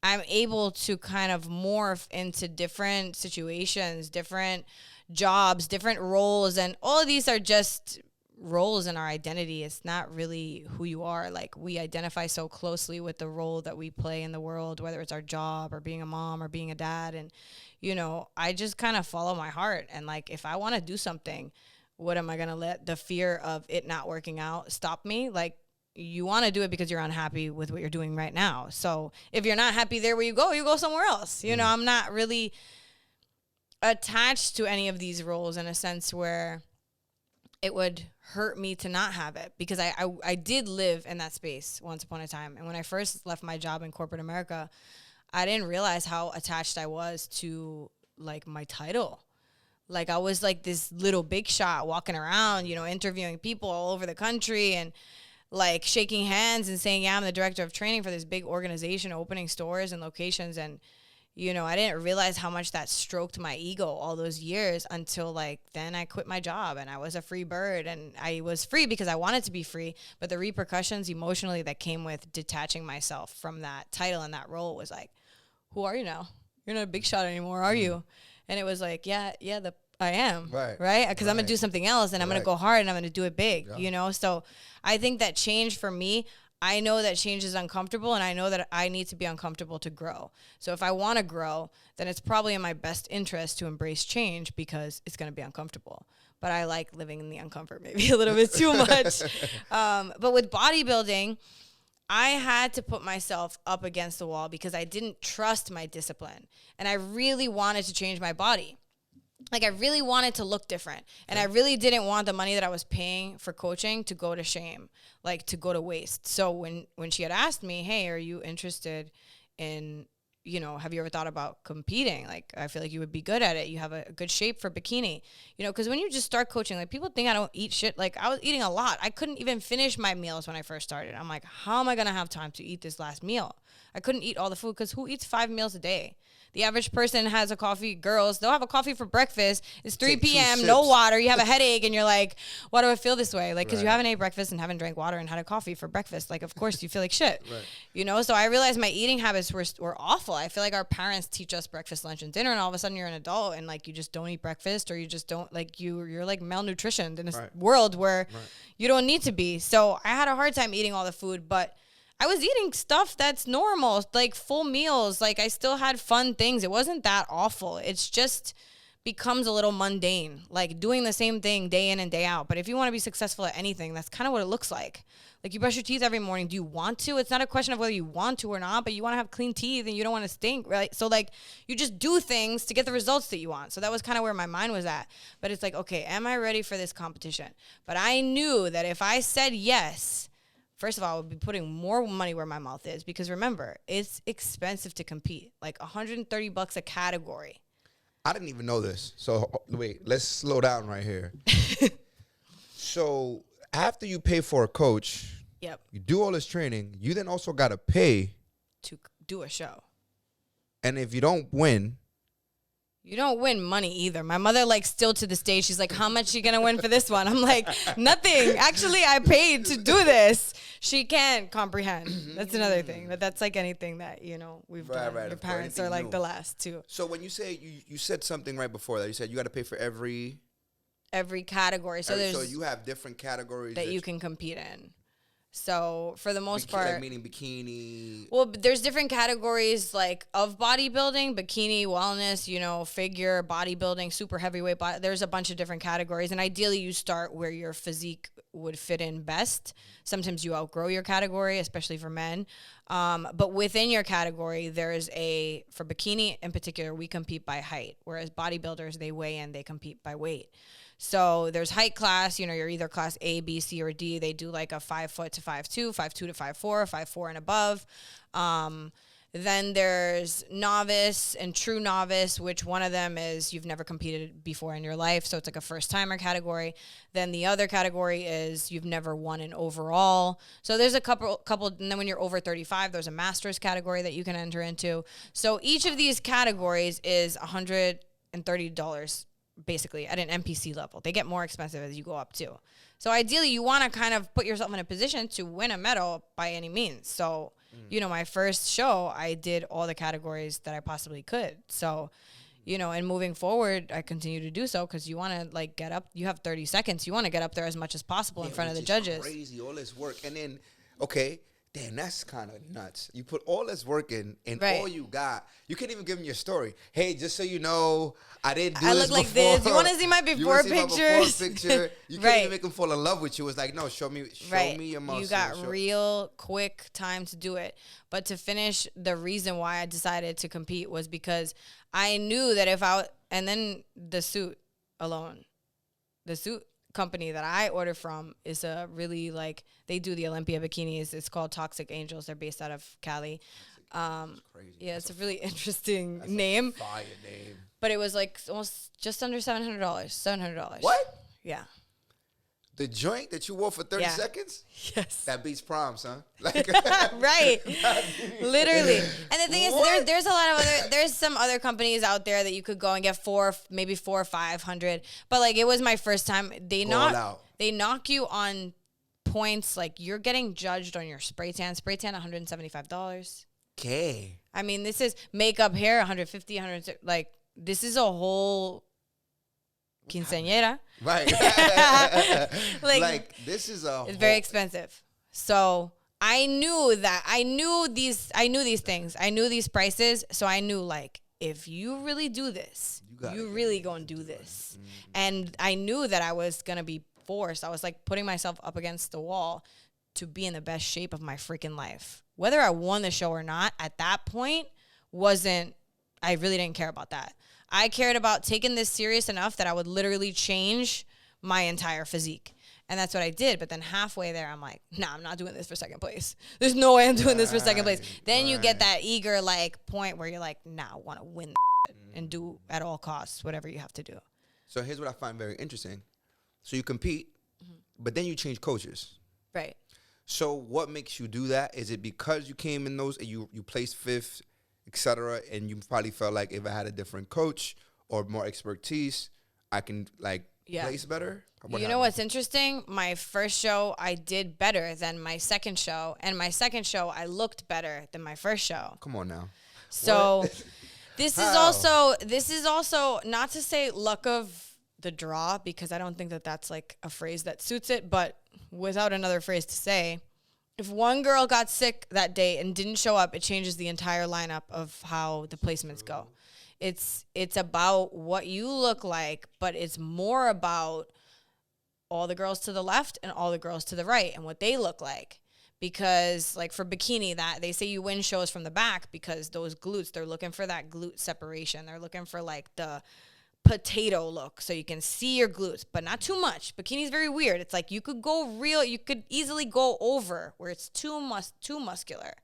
I'm able to kind of morph into different situations, different jobs, different roles. And all of these are just roles in our identity. It's not really who you are. Like, we identify so closely with the role that we play in the world, whether it's our job or being a mom or being a dad. And, you know, I just kind of follow my heart. And like, if I want to do something, what am I going to let the fear of it not working out stop me? Like, you want to do it because you're unhappy with what you're doing right now. So if you're not happy there where you go somewhere else. You know, I'm not really attached to any of these roles in a sense where it would hurt me to not have it, because I did live in that space once upon a time. And when I first left my job in corporate America, I didn't realize how attached I was to like my title. Like, I was like this little big shot walking around, you know, interviewing people all over the country and like shaking hands and saying, yeah, I'm the director of training for this big organization, opening stores and locations. And, you know, I didn't realize how much that stroked my ego all those years until like then I quit my job and I was a free bird. And I was free because I wanted to be free. But the repercussions emotionally that came with detaching myself from that title and that role was like, who are you now? You're not a big shot anymore, are you? And it was like, I am, right? Because I'm going to do something else, and I'm going to go hard, and I'm going to do it big, you know? So I think that change for me, I know that change is uncomfortable, and I know that I need to be uncomfortable to grow. So if I want to grow, then it's probably in my best interest to embrace change because it's going to be uncomfortable. But I like living in the uncomfort maybe a little bit too much. But with bodybuilding, I had to put myself up against the wall because I didn't trust my discipline, and I really wanted to change my body. Like, I really wanted to look different, and I really didn't want the money that I was paying for coaching to go to shame, like to go to waste. So when she had asked me, hey, are you interested in, you know, have you ever thought about competing? Like, I feel like you would be good at it. You have a good shape for bikini, you know, because when you just start coaching, like, people think I don't eat shit. Like, I was eating a lot. I couldn't even finish my meals when I first started. I'm like, how am I going to have time to eat this last meal? I couldn't eat all the food because who eats 5 meals a day? The average person has a coffee. Girls, they'll have a coffee for breakfast. It's 3 p.m., no water. You have a headache, and you're like, why do I feel this way? Like, because you haven't ate breakfast and haven't drank water and had a coffee for breakfast. Like, of course, you feel like shit. You know? So I realized my eating habits were awful. I feel like our parents teach us breakfast, lunch, and dinner, and all of a sudden you're an adult, and, like, you just don't eat breakfast, or you just don't, like, you're like, malnutritioned in a world where you don't need to be. So I had a hard time eating all the food, but I was eating stuff that's normal, like full meals. Like, I still had fun things. It wasn't that awful. It's just becomes a little mundane, like doing the same thing day in and day out. But if you want to be successful at anything, that's kind of what it looks like. Like, you brush your teeth every morning. Do you want to? It's not a question of whether you want to or not, but you want to have clean teeth and you don't want to stink, right? So, like, you just do things to get the results that you want. So that was kind of where my mind was at. But it's like, okay, am I ready for this competition? But I knew that if I said yes, first of all, I would be putting more money where my mouth is, because remember, it's expensive to compete. Like $130 a category. I didn't even know this. So wait, let's slow down right here. So after you pay for a coach, you do all this training, you then also got to pay to do a show. And if you don't win, you don't win money either. My mother, like, still to this day, she's like, how much are you going to win for this one? I'm like, nothing. Actually, I paid to do this. She can't comprehend. That's another thing. But that's like anything that, you know, we've done. Your parents are like the last too. So when you say, you said something right before that. You said you got to pay for every category. So so you have different categories that you can compete in. So for the most part, like meaning bikini. Well, there's different categories like of bodybuilding, bikini, wellness, you know, figure, bodybuilding, super heavyweight. There's a bunch of different categories, and ideally you start where your physique would fit in best. Sometimes you outgrow your category, especially for men. But within your category, there's for bikini in particular, we compete by height, whereas bodybuilders, they weigh in, they compete by weight. So there's height class, you know, you're either class A, B, C, or D. They do like a 5 foot to 5'2", 5'2" to 5'4", 5'4" and above. Then there's novice and true novice, which one of them is you've never competed before in your life. So it's like a first timer category. Then the other category is you've never won an overall. So there's a couple, and then when you're over 35, there's a master's category that you can enter into. So each of these categories is $130 basically at an NPC level. They get more expensive as you go up too. So ideally, you want to kind of put yourself in a position to win a medal by any means. So, my first show, I did all the categories that I possibly could. So, and moving forward, I continue to do so because you want to like get up. You have 30 seconds. You want to get up there as much as possible in front of the judges. Crazy, all this work, and then okay. Damn, that's kind of nuts. You put all this work in, and all you got, you can't even give them your story. Hey, just so you know, I didn't do this look like before. this. You want to see my before pictures? Picture. You can't even make them fall in love with you. It's like, no, show me your muscle. You got real quick time to do it. But to finish, the reason why I decided to compete was because I knew that and then the suit alone, the suit company that I order from is a really they do the Olympia bikinis. It's called Toxic Angels. They're based out of Cali. Crazy. Yeah, it's a really interesting name. Fire name. But it was like almost just under $700. $700. What? Yeah. The joint that you wore for 30 seconds? Yes. That beats proms, huh? Right. Literally. And the thing is, there's some other companies out there that you could go and get maybe 400 or 500. But it was my first time. They knock you on points. Like you're getting judged on your spray tan. Spray tan, $175. Okay. I mean, this is makeup, hair, 150, 100. This is a whole quinceañera. Right. This is it's very expensive. So I knew these things. I knew these prices. So I knew if you really do this, you really gonna do this. Mm-hmm. And I knew that I was gonna be forced. I was putting myself up against the wall to be in the best shape of my freaking life. Whether I won the show or not at that point I really didn't care about that. I cared about taking this serious enough that I would literally change my entire physique. And that's what I did. But then halfway there, I'm like, nah, I'm not doing this for second place. There's no way I'm doing this for second place. Then you get that eager point where you're like, nah, I want to win and do at all costs whatever you have to do. So here's what I find very interesting. So you compete, but then you change coaches. Right. So what makes you do that? Is it because you came in those and you placed fifth, etc., and you probably felt like if I had a different coach or more expertise, I can place better? You know what's interesting? My first show, I did better than my second show, and my second show, I looked better than my first show. Come on now. So this is also not to say luck of the draw, because I don't think that that's a phrase that suits it, but without another phrase to say, if one girl got sick that day and didn't show up, it changes the entire lineup of how the placements go. It's about what you look like, but it's more about all the girls to the left and all the girls to the right and what they look like. Because for bikini, that they say you win shows from the back because those glutes, they're looking for that glute separation. They're looking for the potato look so you can see your glutes, but not too much. Bikini's very weird. It's you could easily go over where it's too muscular.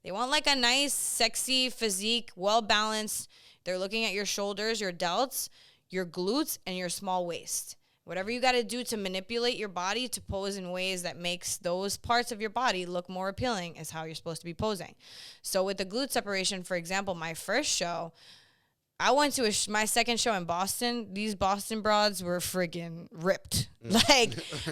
They want a nice, sexy physique, well balanced. They're looking at your shoulders, your delts, your glutes, and your small waist. Whatever you got to do to manipulate your body to pose in ways that makes those parts of your body look more appealing is how you're supposed to be posing. So with the glute separation, for example, my first show, I went to my second show in Boston. These Boston broads were friggin' ripped.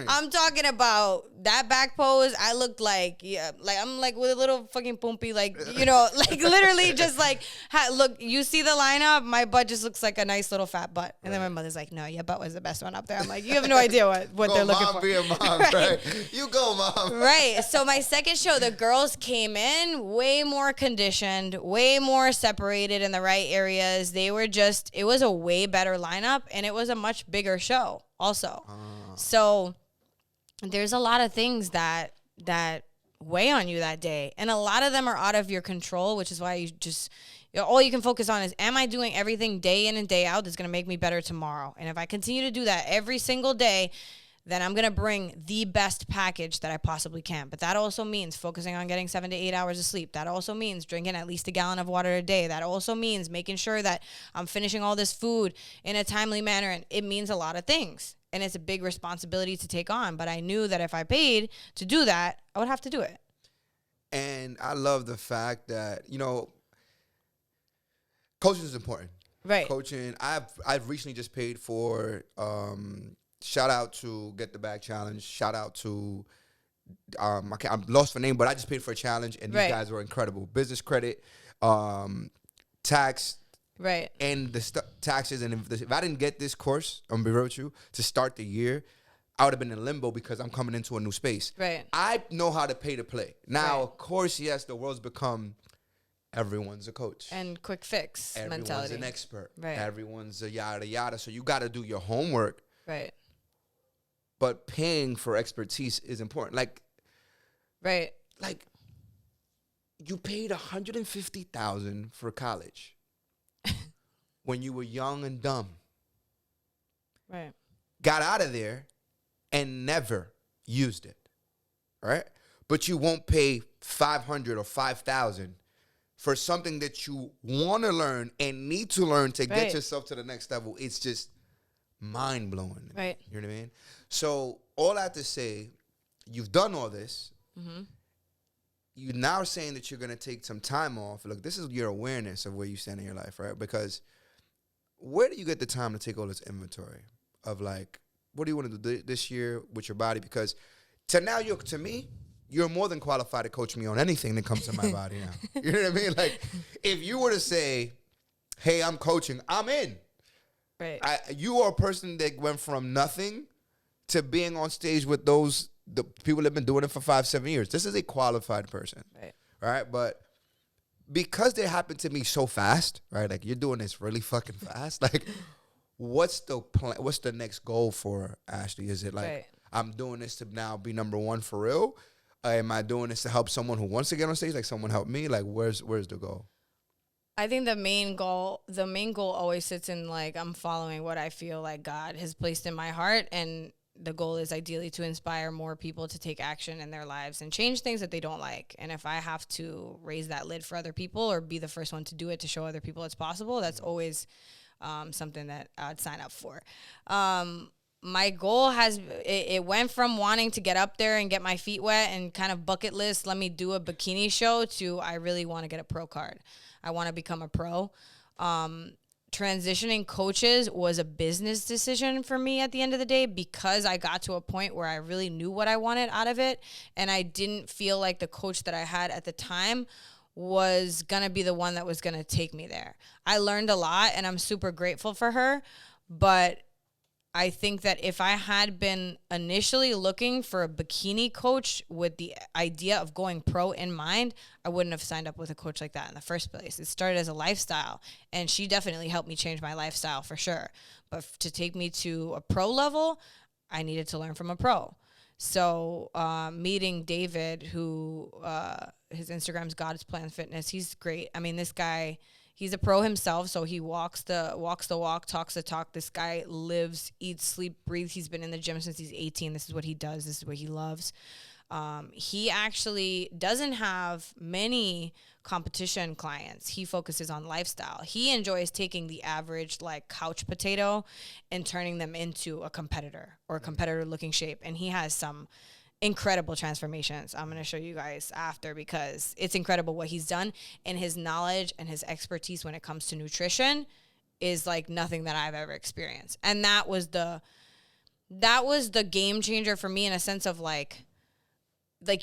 I'm talking about that back pose. I looked I'm with a little fucking pumpy, literally just look, you see the lineup, my butt just looks like a nice little fat butt. And then my mother's like, no, your butt was the best one up there. I'm like, you have no idea what they're looking for. Be a mom, right? You go, mom. Right. So my second show, the girls came in way more conditioned, way more separated in the right areas. It was a way better lineup, and it was a much bigger show also. So there's a lot of things that weigh on you that day, and a lot of them are out of your control, which is why all you can focus on is, am I doing everything day in and day out that's going to make me better tomorrow? And if I continue to do that every single day, then I'm going to bring the best package that I possibly can. But that also means focusing on getting 7 to 8 hours of sleep. That also means drinking at least a gallon of water a day. That also means making sure that I'm finishing all this food in a timely manner. And it means a lot of things. And it's a big responsibility to take on. But I knew that if I paid to do that, I would have to do it. And I love the fact that, coaching is important. Right. Coaching. I've recently just paid for. Shout out to Get the Bag Challenge. Shout out to. I'm lost for name, but I just paid for a challenge, and these Right. guys were incredible. Business credit, tax, Right. and the taxes. And if I didn't get this course, I'm gonna be real with you, to start the year, I would have been in limbo because I'm coming into a new space. Right. I know how to pay to play. Now, Right. of course, yes, the world's become everyone's a coach. And quick fix Everyone's mentality. an expert. Right. Everyone's a yada yada. So you got to do your homework. Right. But paying for expertise is important. Right. Like you paid $150,000 for college when you were young and dumb. Right. Got out of there and never used it. Right? But you won't pay $500 or $5,000 for something that you want to learn and need to learn to get yourself to the next level. It's just mind blowing. Right. You know what I mean? So all I have to say, you've done all this. Mm-hmm. You're now saying that you're going to take some time off. Look, this is your awareness of where you stand in your life, right? Because where do you get the time to take all this inventory of like, what do you want to do this year with your body? Because to me, you're more than qualified to coach me on anything that comes to my body now. You know what I mean? Like, if you were to say, hey, I'm coaching, I'm in. Right. You are a person that went from nothing to being on stage with the people that have been doing it for 5-7 years. This is a qualified person. Right. Right? But because they happen to me so fast, right? Like, you're doing this really fucking fast. Like, what's the plan? What's the next goal for Ashley? Is it like, I'm doing this to now be number one for real? Am I doing this to help someone who wants to get on stage? Like someone help me? Like where's the goal? I think the main goal always sits in like, I'm following what I feel like God has placed in my heart. And the goal is ideally to inspire more people to take action in their lives and change things that they don't like. And if I have to raise that lid for other people or be the first one to do it to show other people it's possible, that's always something that I'd sign up for. My goal it went from wanting to get up there and get my feet wet and kind of bucket list, let me do a bikini show, to I really want to get a pro card. I want to become a pro. Transitioning coaches was a business decision for me at the end of the day because I got to a point where I really knew what I wanted out of it. And I didn't feel like the coach that I had at the time was going to be the one that was going to take me there. I learned a lot and I'm super grateful for her. But I think that if I had been initially looking for a bikini coach with the idea of going pro in mind, I wouldn't have signed up with a coach like that in the first place. It started as a lifestyle, and she definitely helped me change my lifestyle for sure. But to take me to a pro level, I needed to learn from a pro. So meeting David, who his Instagram's God's Plan Fitness, he's great. I mean, this guy, he's a pro himself, so he walks the walk, talks the talk. This guy lives, eats, sleep, breathes. He's been in the gym since he's 18. This is what he does. This is what he loves. He actually doesn't have many competition clients. He focuses on lifestyle. He enjoys taking the average like couch potato and turning them into a competitor or a competitor looking shape. And he has some incredible transformations. I'm going to show you guys after because it's incredible what he's done, and his knowledge and his expertise when it comes to nutrition is like nothing that I've ever experienced. And that was the game changer for me in a sense of like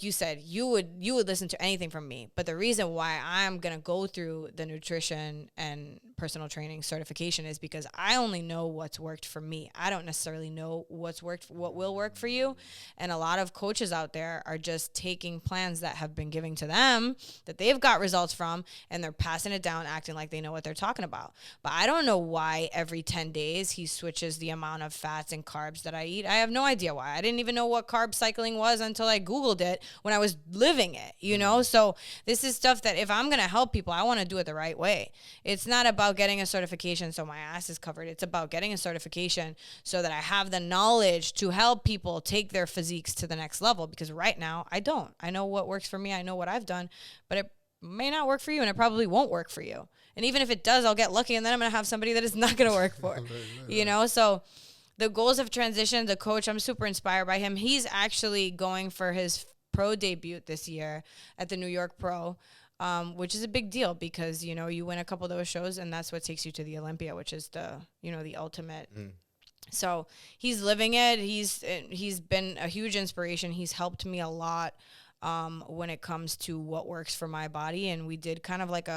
you said, you would listen to anything from me. But the reason why I'm going to go through the nutrition and personal training certification is because I only know what's worked for me. I don't necessarily know what will work for you. And a lot of coaches out there are just taking plans that have been given to them that they've got results from, and they're passing it down, acting like they know what they're talking about. But I don't know why every 10 days he switches the amount of fats and carbs that I eat. I have no idea why. I didn't even know what carb cycling was until I Googled it when I was living it, you know? So this is stuff that if I'm going to help people, I want to do it the right way. It's not about getting a certification so my ass is covered. It's about getting a certification so that I have the knowledge to help people take their physiques to the next level, because right now I don't. I know what works for me. I know what I've done, but it may not work for you, and it probably won't work for you. And even if it does, I'll get lucky, and then I'm going to have somebody that is not going to work for, you know? So the goals of transition, the coach, I'm super inspired by him. He's actually going for his pro debut this year at the New York Pro. which is a big deal because, you know, you win a couple of those shows and that's what takes you to the Olympia, which is the, you know, the ultimate. So he's living it. He's been a huge inspiration. He's helped me a lot when it comes to what works for my body. And we did kind of like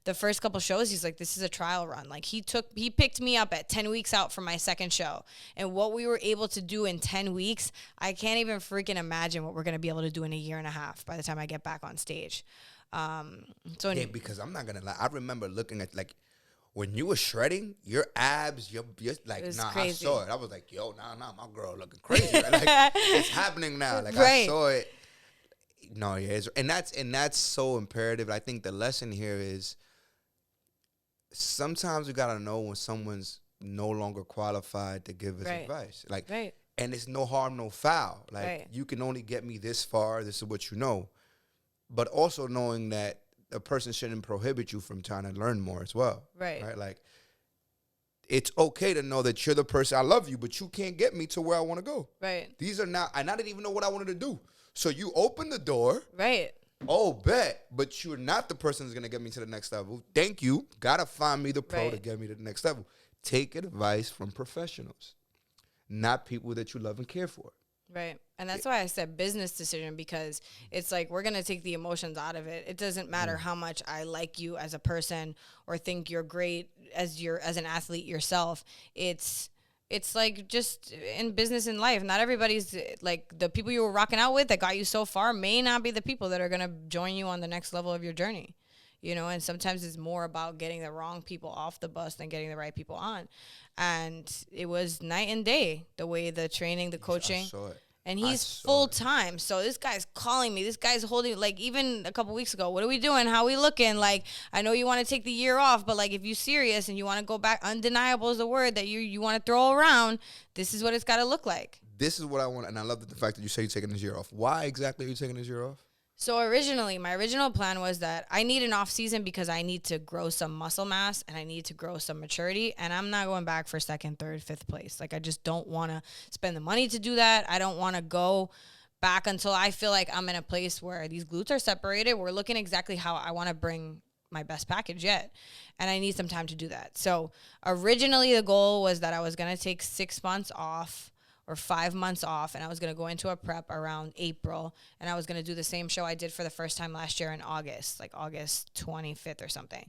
the first couple shows, he's like, this is a trial run. Like he picked me up at 10 weeks out from my second show. And what we were able to do in 10 weeks, I can't even freaking imagine what we're going to be able to do in a year and a half by the time I get back on stage. Because I'm not going to lie. I remember looking at like, when you were shredding, your abs, you're like, crazy. I saw it. I was like, yo, my girl looking crazy. Like, it's happening now. Like, right. I saw it. No, yeah, and that's so imperative. I think the lesson here is sometimes we gotta know when someone's no longer qualified to give us advice. Like, and it's no harm, no foul. Like, you can only get me this far. This is what you know. But also knowing that a person shouldn't prohibit you from trying to learn more as well. Right. Like, it's okay to know that you're the person, I love you, but you can't get me to where I want to go. Right. These are not, I didn't even know what I wanted to do. So you open the door. Right. Oh, bet. But you're not the person who's going to get me to the next level. Thank you. Got to find me the pro to get me to the next level. Take advice from professionals, not people that you love and care for. Right. And that's why I said business decision, because it's like we're going to take the emotions out of it. It doesn't matter how much I like you as a person or think you're great as an athlete yourself. It's like just in business and life. Not everybody's like the people you were rocking out with that got you so far may not be the people that are going to join you on the next level of your journey. You know, and sometimes it's more about getting the wrong people off the bus than getting the right people on. And it was night and day, the way the training, the coaching. I saw it. And he's full time. So this guy's calling me. This guy's holding, like, even a couple weeks ago, what are we doing? How are we looking? Like, I know you want to take the year off, but, like, if you're serious and you want to go back, undeniable is the word that you want to throw around, this is what it's got to look like. This is what I want. And I love the fact that you say you're taking this year off. Why exactly are you taking this year off? So originally, my original plan was that I need an off season because I need to grow some muscle mass and I need to grow some maturity. And I'm not going back for second, third, fifth place. Like, I just don't want to spend the money to do that. I don't want to go back until I feel like I'm in a place where these glutes are separated. We're looking exactly how I want to bring my best package yet. And I need some time to do that. So originally the goal was that I was going to take 6 months off or 5 months off, and I was going to go into a prep around April, and I was going to do the same show I did for the first time last year in August, like August 25th or something.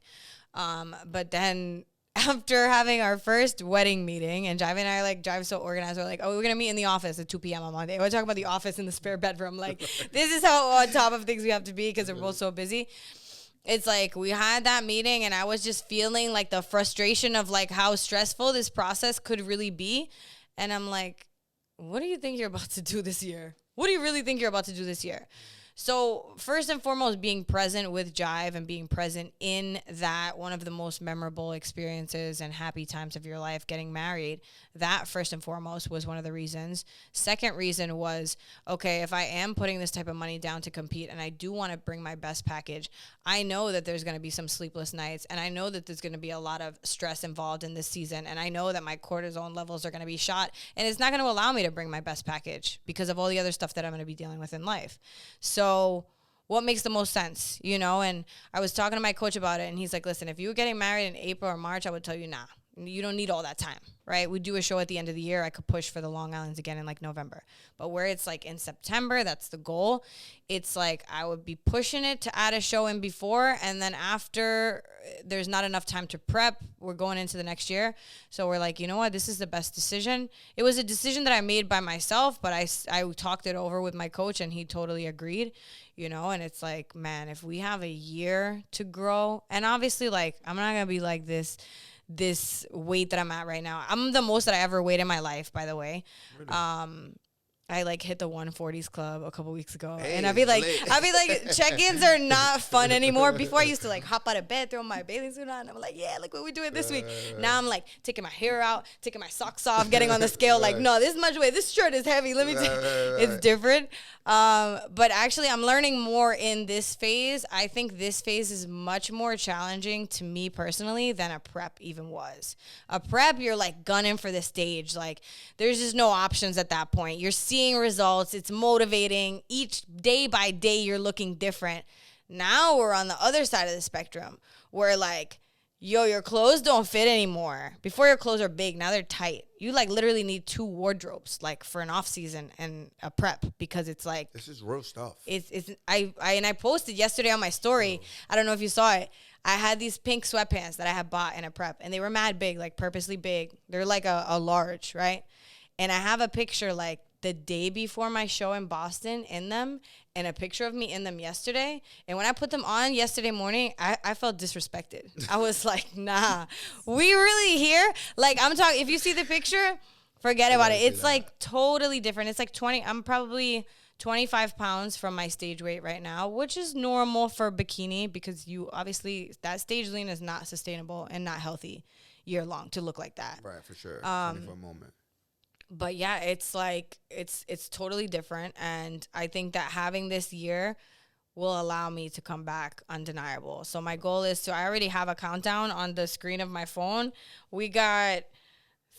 But then after having our first wedding meeting, and Jive and I like Jive so organized, we're like, oh, we're going to meet in the office at 2 p.m. on Monday. We're talking about the office in the spare bedroom. Like, this is how on top of things we have to be because we're both so busy. It's like we had that meeting, and I was just feeling like the frustration of like how stressful this process could really be. And I'm like, what do you think you're about to do this year? What do you really think you're about to do this year? So first and foremost, being present with Jive and being present in that one of the most memorable experiences and happy times of your life, getting married, that first and foremost was one of the reasons. Second reason was, okay, if I am putting this type of money down to compete and I do want to bring my best package, I know that there's going to be some sleepless nights, and I know that there's going to be a lot of stress involved in this season, and I know that my cortisone levels are going to be shot, and it's not going to allow me to bring my best package because of all the other stuff that I'm going to be dealing with in life. So what makes the most sense, you know? And I was talking to my coach about it, and he's like, listen, if you were getting married in April or March, I would tell you, nah, you don't need all that time, right? We do a show at the end of the year. I could push for the Long Islands again in like November. But where it's like in September, that's the goal. It's like I would be pushing it to add a show in before, and then after there's not enough time to prep, we're going into the next year. So we're like, you know what? This is the best decision. It was a decision that I made by myself, but I talked it over with my coach, and he totally agreed, you know? And it's like, man, if we have a year to grow, and obviously like I'm not going to be like this weight that I'm at right now. I'm the most that I ever weighed in my life, by the way. Really? I like hit the 140s club a couple weeks ago, and I'd be like, check-ins are not fun anymore. Before I used to like hop out of bed, throw my bathing suit on, and I'm like, yeah, look what we're doing this week. Now I'm like taking my hair out, taking my socks off, getting on the scale. Like, no, this much weight. This shirt is heavy. Let me take. It's different. But actually, I'm learning more in this phase. I think this phase is much more challenging to me personally than a prep even was. A prep, you're like gunning for the stage. Like, there's just no options at that point. You're seeing results. It's motivating. Each day by day, you're looking different. Now we're on the other side of the spectrum where like, yo, your clothes don't fit anymore. Before your clothes are big, now they're tight. You like literally need 2 wardrobes like for an off season and a prep because it's like This is real stuff. I posted yesterday on my story. I don't know if you saw it. I had these pink sweatpants that I had bought in a prep and they were mad big, like purposely big. They're like a large, right? And I have a picture like the day before my show in Boston in them and a picture of me in them yesterday. And when I put them on yesterday morning, I felt disrespected. I was like, nah, we really here? Like, I'm talking, if you see the picture, forget about it. It's like totally different. It's like 20, I'm probably 25 pounds from my stage weight right now, which is normal for bikini because you obviously, that stage lean is not sustainable and not healthy year long to look like that. Right, for sure. Only for a moment. But yeah, it's like it's totally different, and I think that having this year will allow me to come back undeniable. So my goal is to, I already have a countdown on the screen of my phone. We got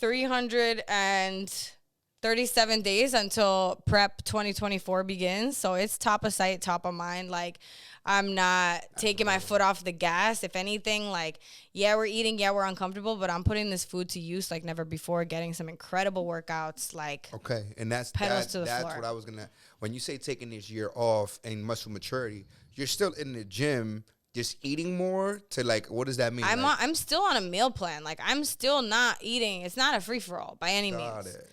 337 days until prep 2024 begins. So it's top of sight, top of mind. Like, I'm not taking my foot off the gas. If anything, like, yeah, we're eating, yeah, we're uncomfortable, but I'm putting this food to use like never before, getting some incredible workouts, like Okay, and that's pedals to the that's floor. what I was gonna. When you say taking this year off and muscle maturity, you're still in the gym, just eating more to like. What does that mean? I'm still on a meal plan. Like, I'm still not eating. It's not a free for all by any Got means. it.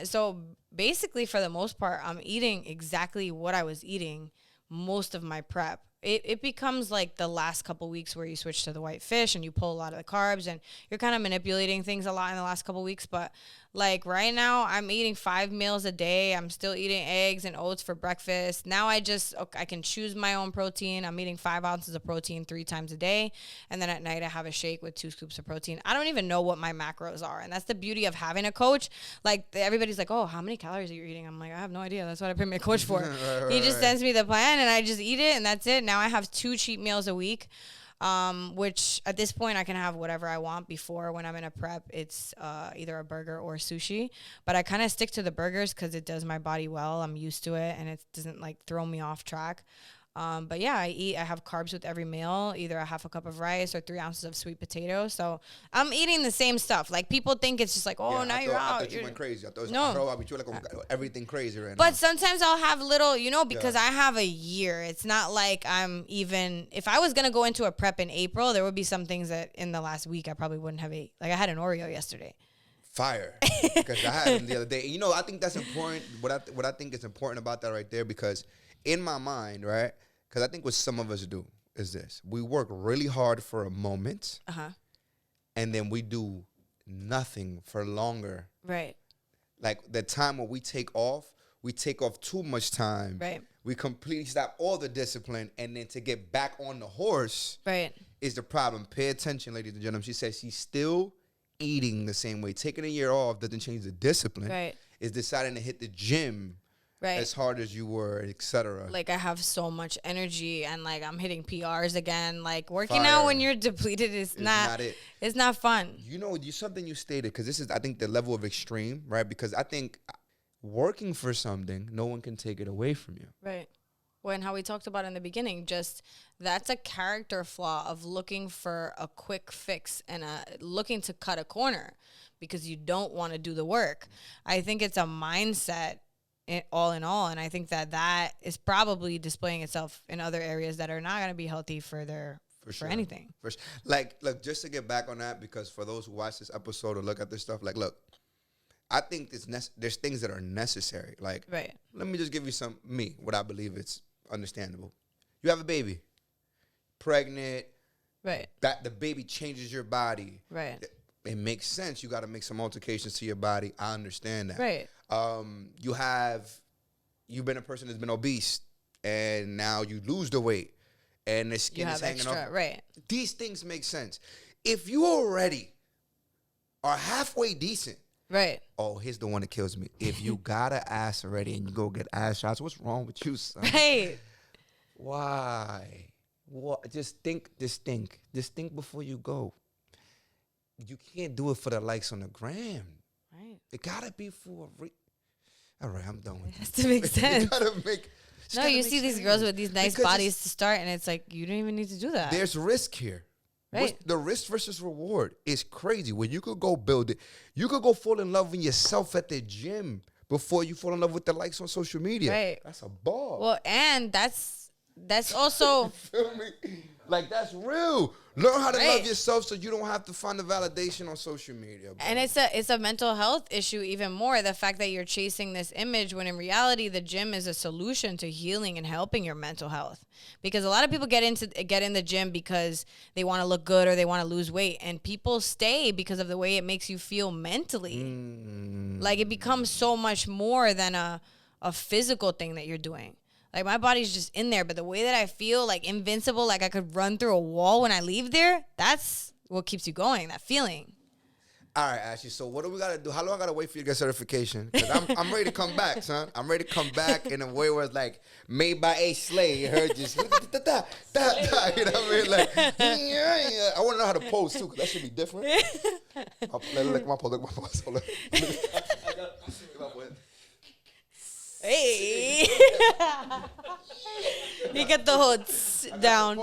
So basically, for the most part, I'm eating exactly what I was eating most of my prep. It becomes like the last couple weeks where you switch to the white fish and you pull a lot of the carbs and you're kind of manipulating things a lot in the last couple weeks. But like right now, I'm eating 5 meals a day. I'm still eating eggs and oats for breakfast. Now I can choose my own protein. I'm eating 5 ounces of protein 3 times a day. And then at night, I have a shake with 2 scoops of protein. I don't even know what my macros are. And that's the beauty of having a coach. Like, everybody's like, oh, how many calories are you eating? I'm like, I have no idea. That's what I pay my coach for. He just sends me the plan and I just eat it and that's it. Now I have 2 cheat meals a week, which at this point I can have whatever I want. Before, when I'm in a prep, it's either a burger or sushi. But I kind of stick to the burgers because it does my body well. I'm used to it and it doesn't like throw me off track. But yeah, I have carbs with every meal, either a half a cup of rice or 3 ounces of sweet potato. So I'm eating the same stuff. Like, people think it's just like, oh, now you're out. I thought you went crazy. I thought No. you're like everything crazy right now. But sometimes I'll have little, because I have a year. It's not like I'm even, if I was going to go into a prep in April, there would be some things that in the last week I probably wouldn't have ate. Like, I had an Oreo yesterday. Fire, because I had them the other day. And, I think that's important. What I think is important about that right there, because in my mind, right, because I think what some of us do is this. We work really hard for a moment, and then we do nothing for longer. Right. Like, the time when we take off too much time. Right. We completely stop all the discipline, and then to get back on the horse is the problem. Pay attention, ladies and gentlemen. She says she's still eating the same way. Taking a year off doesn't change the discipline. Right. It's deciding to hit the gym as hard as you were, etc. Like, I have so much energy and like I'm hitting PRs again. Like, working out when you're depleted is not it. It's not fun. Something you stated, because this is, I think, the level of extreme, right? Because I think working for something, no one can take it away from you. Right. When how we talked about in the beginning, just that's a character flaw of looking for a quick fix and looking to cut a corner because you don't want to do the work. I think it's a mindset all in all, and I think that is probably displaying itself in other areas that are not going to be healthy for anything. For sure. Like, look, just to get back on that, because for those who watch this episode or look at this stuff, like, look, I think there's things that are necessary. Like, let me just give you what I believe it's understandable. You have a baby, pregnant, that the baby changes your body. Right. It makes sense. You got to make some altercations to your body. I understand that. Right. You've been a person that's been obese, and now you lose the weight, and the skin is hanging off. Right. These things make sense. If you already are halfway decent, right. Oh, here's the one that kills me. If you got an ass already and you go get ass shots, what's wrong with you, son? Right. Why? What? Just think before you go. You can't do it for the likes on the gram. Right. It gotta be for all right, I'm done with it. Has to make sense. No, you see these girls with these nice bodies to start, and it's like, you don't even need to do that. There's risk here. Right. The risk versus reward is crazy. When you could go build it, you could go fall in love with yourself at the gym before you fall in love with the likes on social media. Right. That's a ball. Well, and that's also... Feel me? Like, that's real. Learn how to Right. love yourself so you don't have to find the validation on social media. Bro. And it's a mental health issue even more. The fact that you're chasing this image when in reality the gym is a solution to healing and helping your mental health. Because a lot of people get in the gym because they want to look good or they want to lose weight, and people stay because of the way it makes you feel mentally. Like, it becomes so much more than a physical thing that you're doing. Like, my body's just in there, but the way that I feel, like, invincible, like I could run through a wall when I leave there, that's what keeps you going, that feeling. All right, Ashley, so what do we got to do? How long I got to wait for you to get certification? Because I'm ready to come back, son. I'm ready to come back in a way where it's like made by A. Slay. You heard just, you know what I mean? Like, yeah. I want to know how to pose, too, because that should be different. Look my pose. Hold on. Hey. You get the hoods down.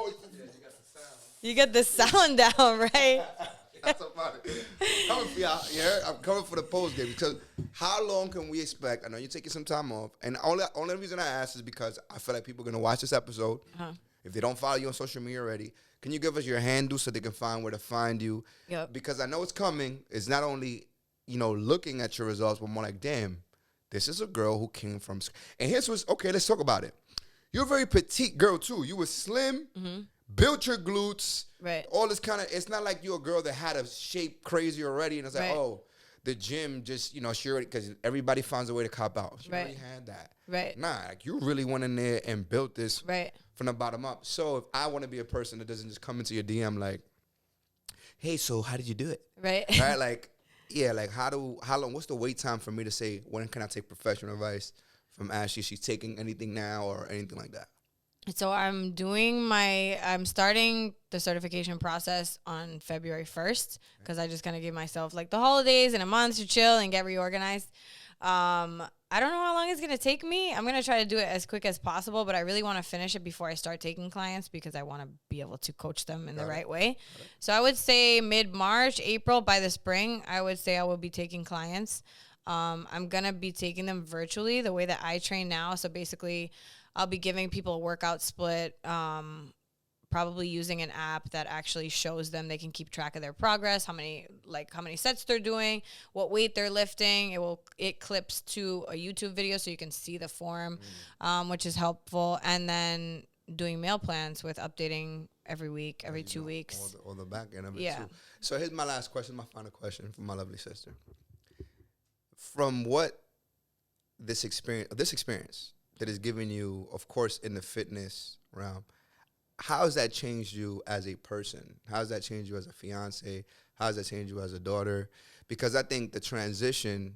You get the sound down, right? That's about it. Coming for y'all, yeah. I'm coming for the post game because how long can we expect? I know you're taking some time off, and the only reason I ask is because I feel like people are gonna watch this episode. If they don't follow you on social media already, can you give us your handle so they can find where to find you? Yep. Because I know it's coming. It's not only looking at your results, but more like, damn, this is a girl who came from. And here's what's okay. Let's talk about it. You're a very petite girl too. You were slim. Built your glutes, right? All this kind of. It's not like you're a girl that had a shape crazy already, and it's like, right. oh, the gym just, she already, because everybody finds a way to cop out. She right. already had that, right? Nah, like you really went in there and built this, right, from the bottom up. So if I want to be a person that doesn't just come into your DM like, hey, so how did you do it, right? Right, like, yeah, like how long? What's the wait time for me to say when can I take professional advice from Ashley? She's taking anything now or anything like that? So I'm starting the certification process on February 1st because I just kind of give myself like the holidays and a month to chill and get reorganized. I don't know how long it's going to take me. I'm going to try to do it as quick as possible, but I really want to finish it before I start taking clients because I want to be able to coach them in the right way. So I would say mid-March, April, by the spring, I would say I will be taking clients. I'm going to be taking them virtually the way that I train now. So basically, I'll be giving people a workout split, probably using an app that actually shows them they can keep track of their progress, how many sets they're doing, what weight they're lifting. It clips to a YouTube video so you can see the form, which is helpful. And then doing meal plans with updating every week, every 2 weeks. Or the back end of it yeah. too. So here's my last question, my final question from my lovely sister. From what this experience that is giving you, of course, in the fitness realm, how has that changed you as a person? How has that changed you as a fiance? How has that changed you as a daughter? Because I think the transition,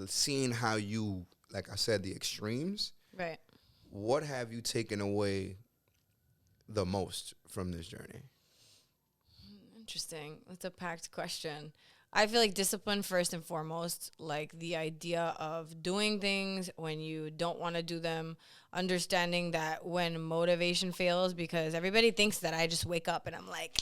seeing how you, like I said, the extremes, right? What have you taken away the most from this journey? Interesting. That's a packed question. I feel like discipline first and foremost, like the idea of doing things when you don't want to do them, understanding that when motivation fails, because everybody thinks that I just wake up and I'm like,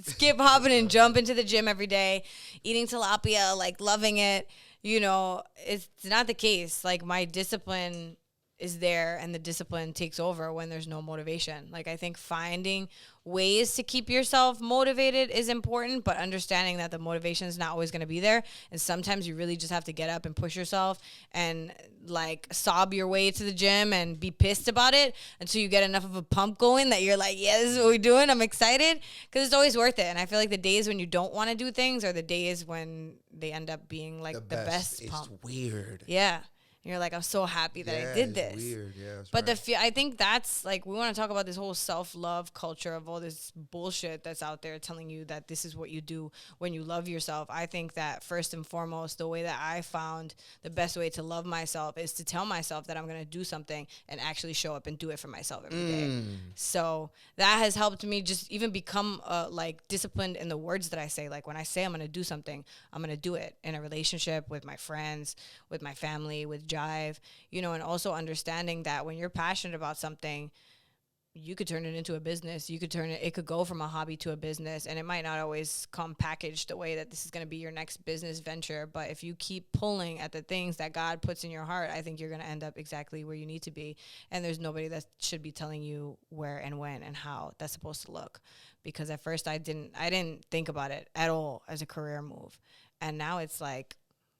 skip, hopping and jump into the gym every day, eating tilapia, like loving it. It's not the case. Like my discipline is there and the discipline takes over when there's no motivation. Like I think finding ways to keep yourself motivated is important, but understanding that the motivation is not always going to be there. And sometimes you really just have to get up and push yourself and like sob your way to the gym and be pissed about it until you get enough of a pump going that you're like, yeah, this is what we're doing. I'm excited, because it's always worth it. And I feel like the days when you don't want to do things are the days when they end up being like the best pump. It's weird. Yeah. And you're like, I'm so happy that I did this. Weird. Yeah, but right. I think that's like, we want to talk about this whole self-love culture of all this bullshit that's out there telling you that this is what you do when you love yourself. I think that first and foremost, the way that I found the best way to love myself is to tell myself that I'm going to do something and actually show up and do it for myself every day. So that has helped me just even become like disciplined in the words that I say. Like when I say I'm going to do something, I'm going to do it in a relationship, with my friends, with my family, with jive, you know, and also understanding that when you're passionate about something, you could turn it into a business. You could it could go from a hobby to a business, and it might not always come packaged the way that this is going to be your next business venture. But if you keep pulling at the things that God puts in your heart, I think you're going to end up exactly where you need to be. And there's nobody that should be telling you where and when and how that's supposed to look. Because at first I didn't think about it at all as a career move. And now it's like,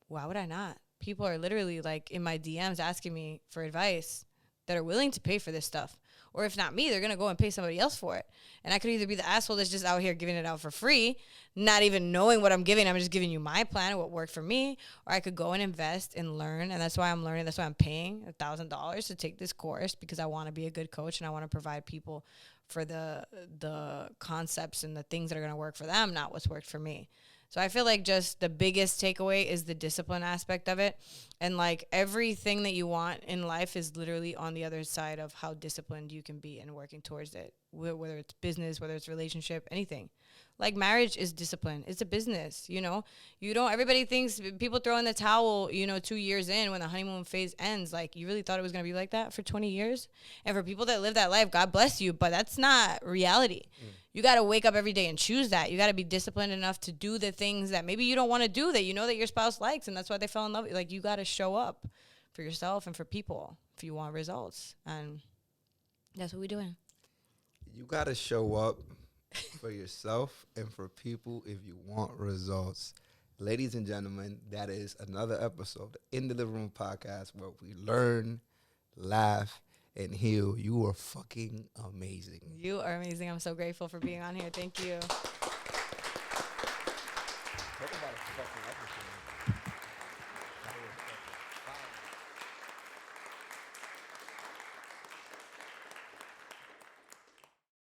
why would I not? People are literally like in my DMs asking me for advice that are willing to pay for this stuff. Or if not me, they're going to go and pay somebody else for it. And I could either be the asshole that's just out here giving it out for free, not even knowing what I'm giving. I'm just giving you my plan, what worked for me. Or I could go and invest and learn. And that's why I'm learning. That's why I'm paying $1,000 to take this course, because I want to be a good coach and I want to provide people for the concepts and the things that are going to work for them, not what's worked for me. So I feel like just the biggest takeaway is the discipline aspect of it. And like everything that you want in life is literally on the other side of how disciplined you can be in working towards it, whether it's business, whether it's relationship, anything. Like marriage is discipline. It's a business, you know. You don't, everybody thinks, people throw in the towel, you know, 2 years in when the honeymoon phase ends. Like, you really thought it was going to be like that for 20 years? And for people that live that life, God bless you, but that's not reality. You got to wake up every day and choose that. You got to be disciplined enough to do the things that maybe you don't want to do, that you know that your spouse likes, and that's why they fell in love with you. Like, you got to show up for yourself and for people if you want results. And that's what we're doing. You got to show up for yourself and for people if you want results. Ladies and gentlemen, that is another episode in the Living Room Podcast where we learn, laugh, and heal. You are fucking amazing. You are amazing. I'm so grateful for being on here. Thank you.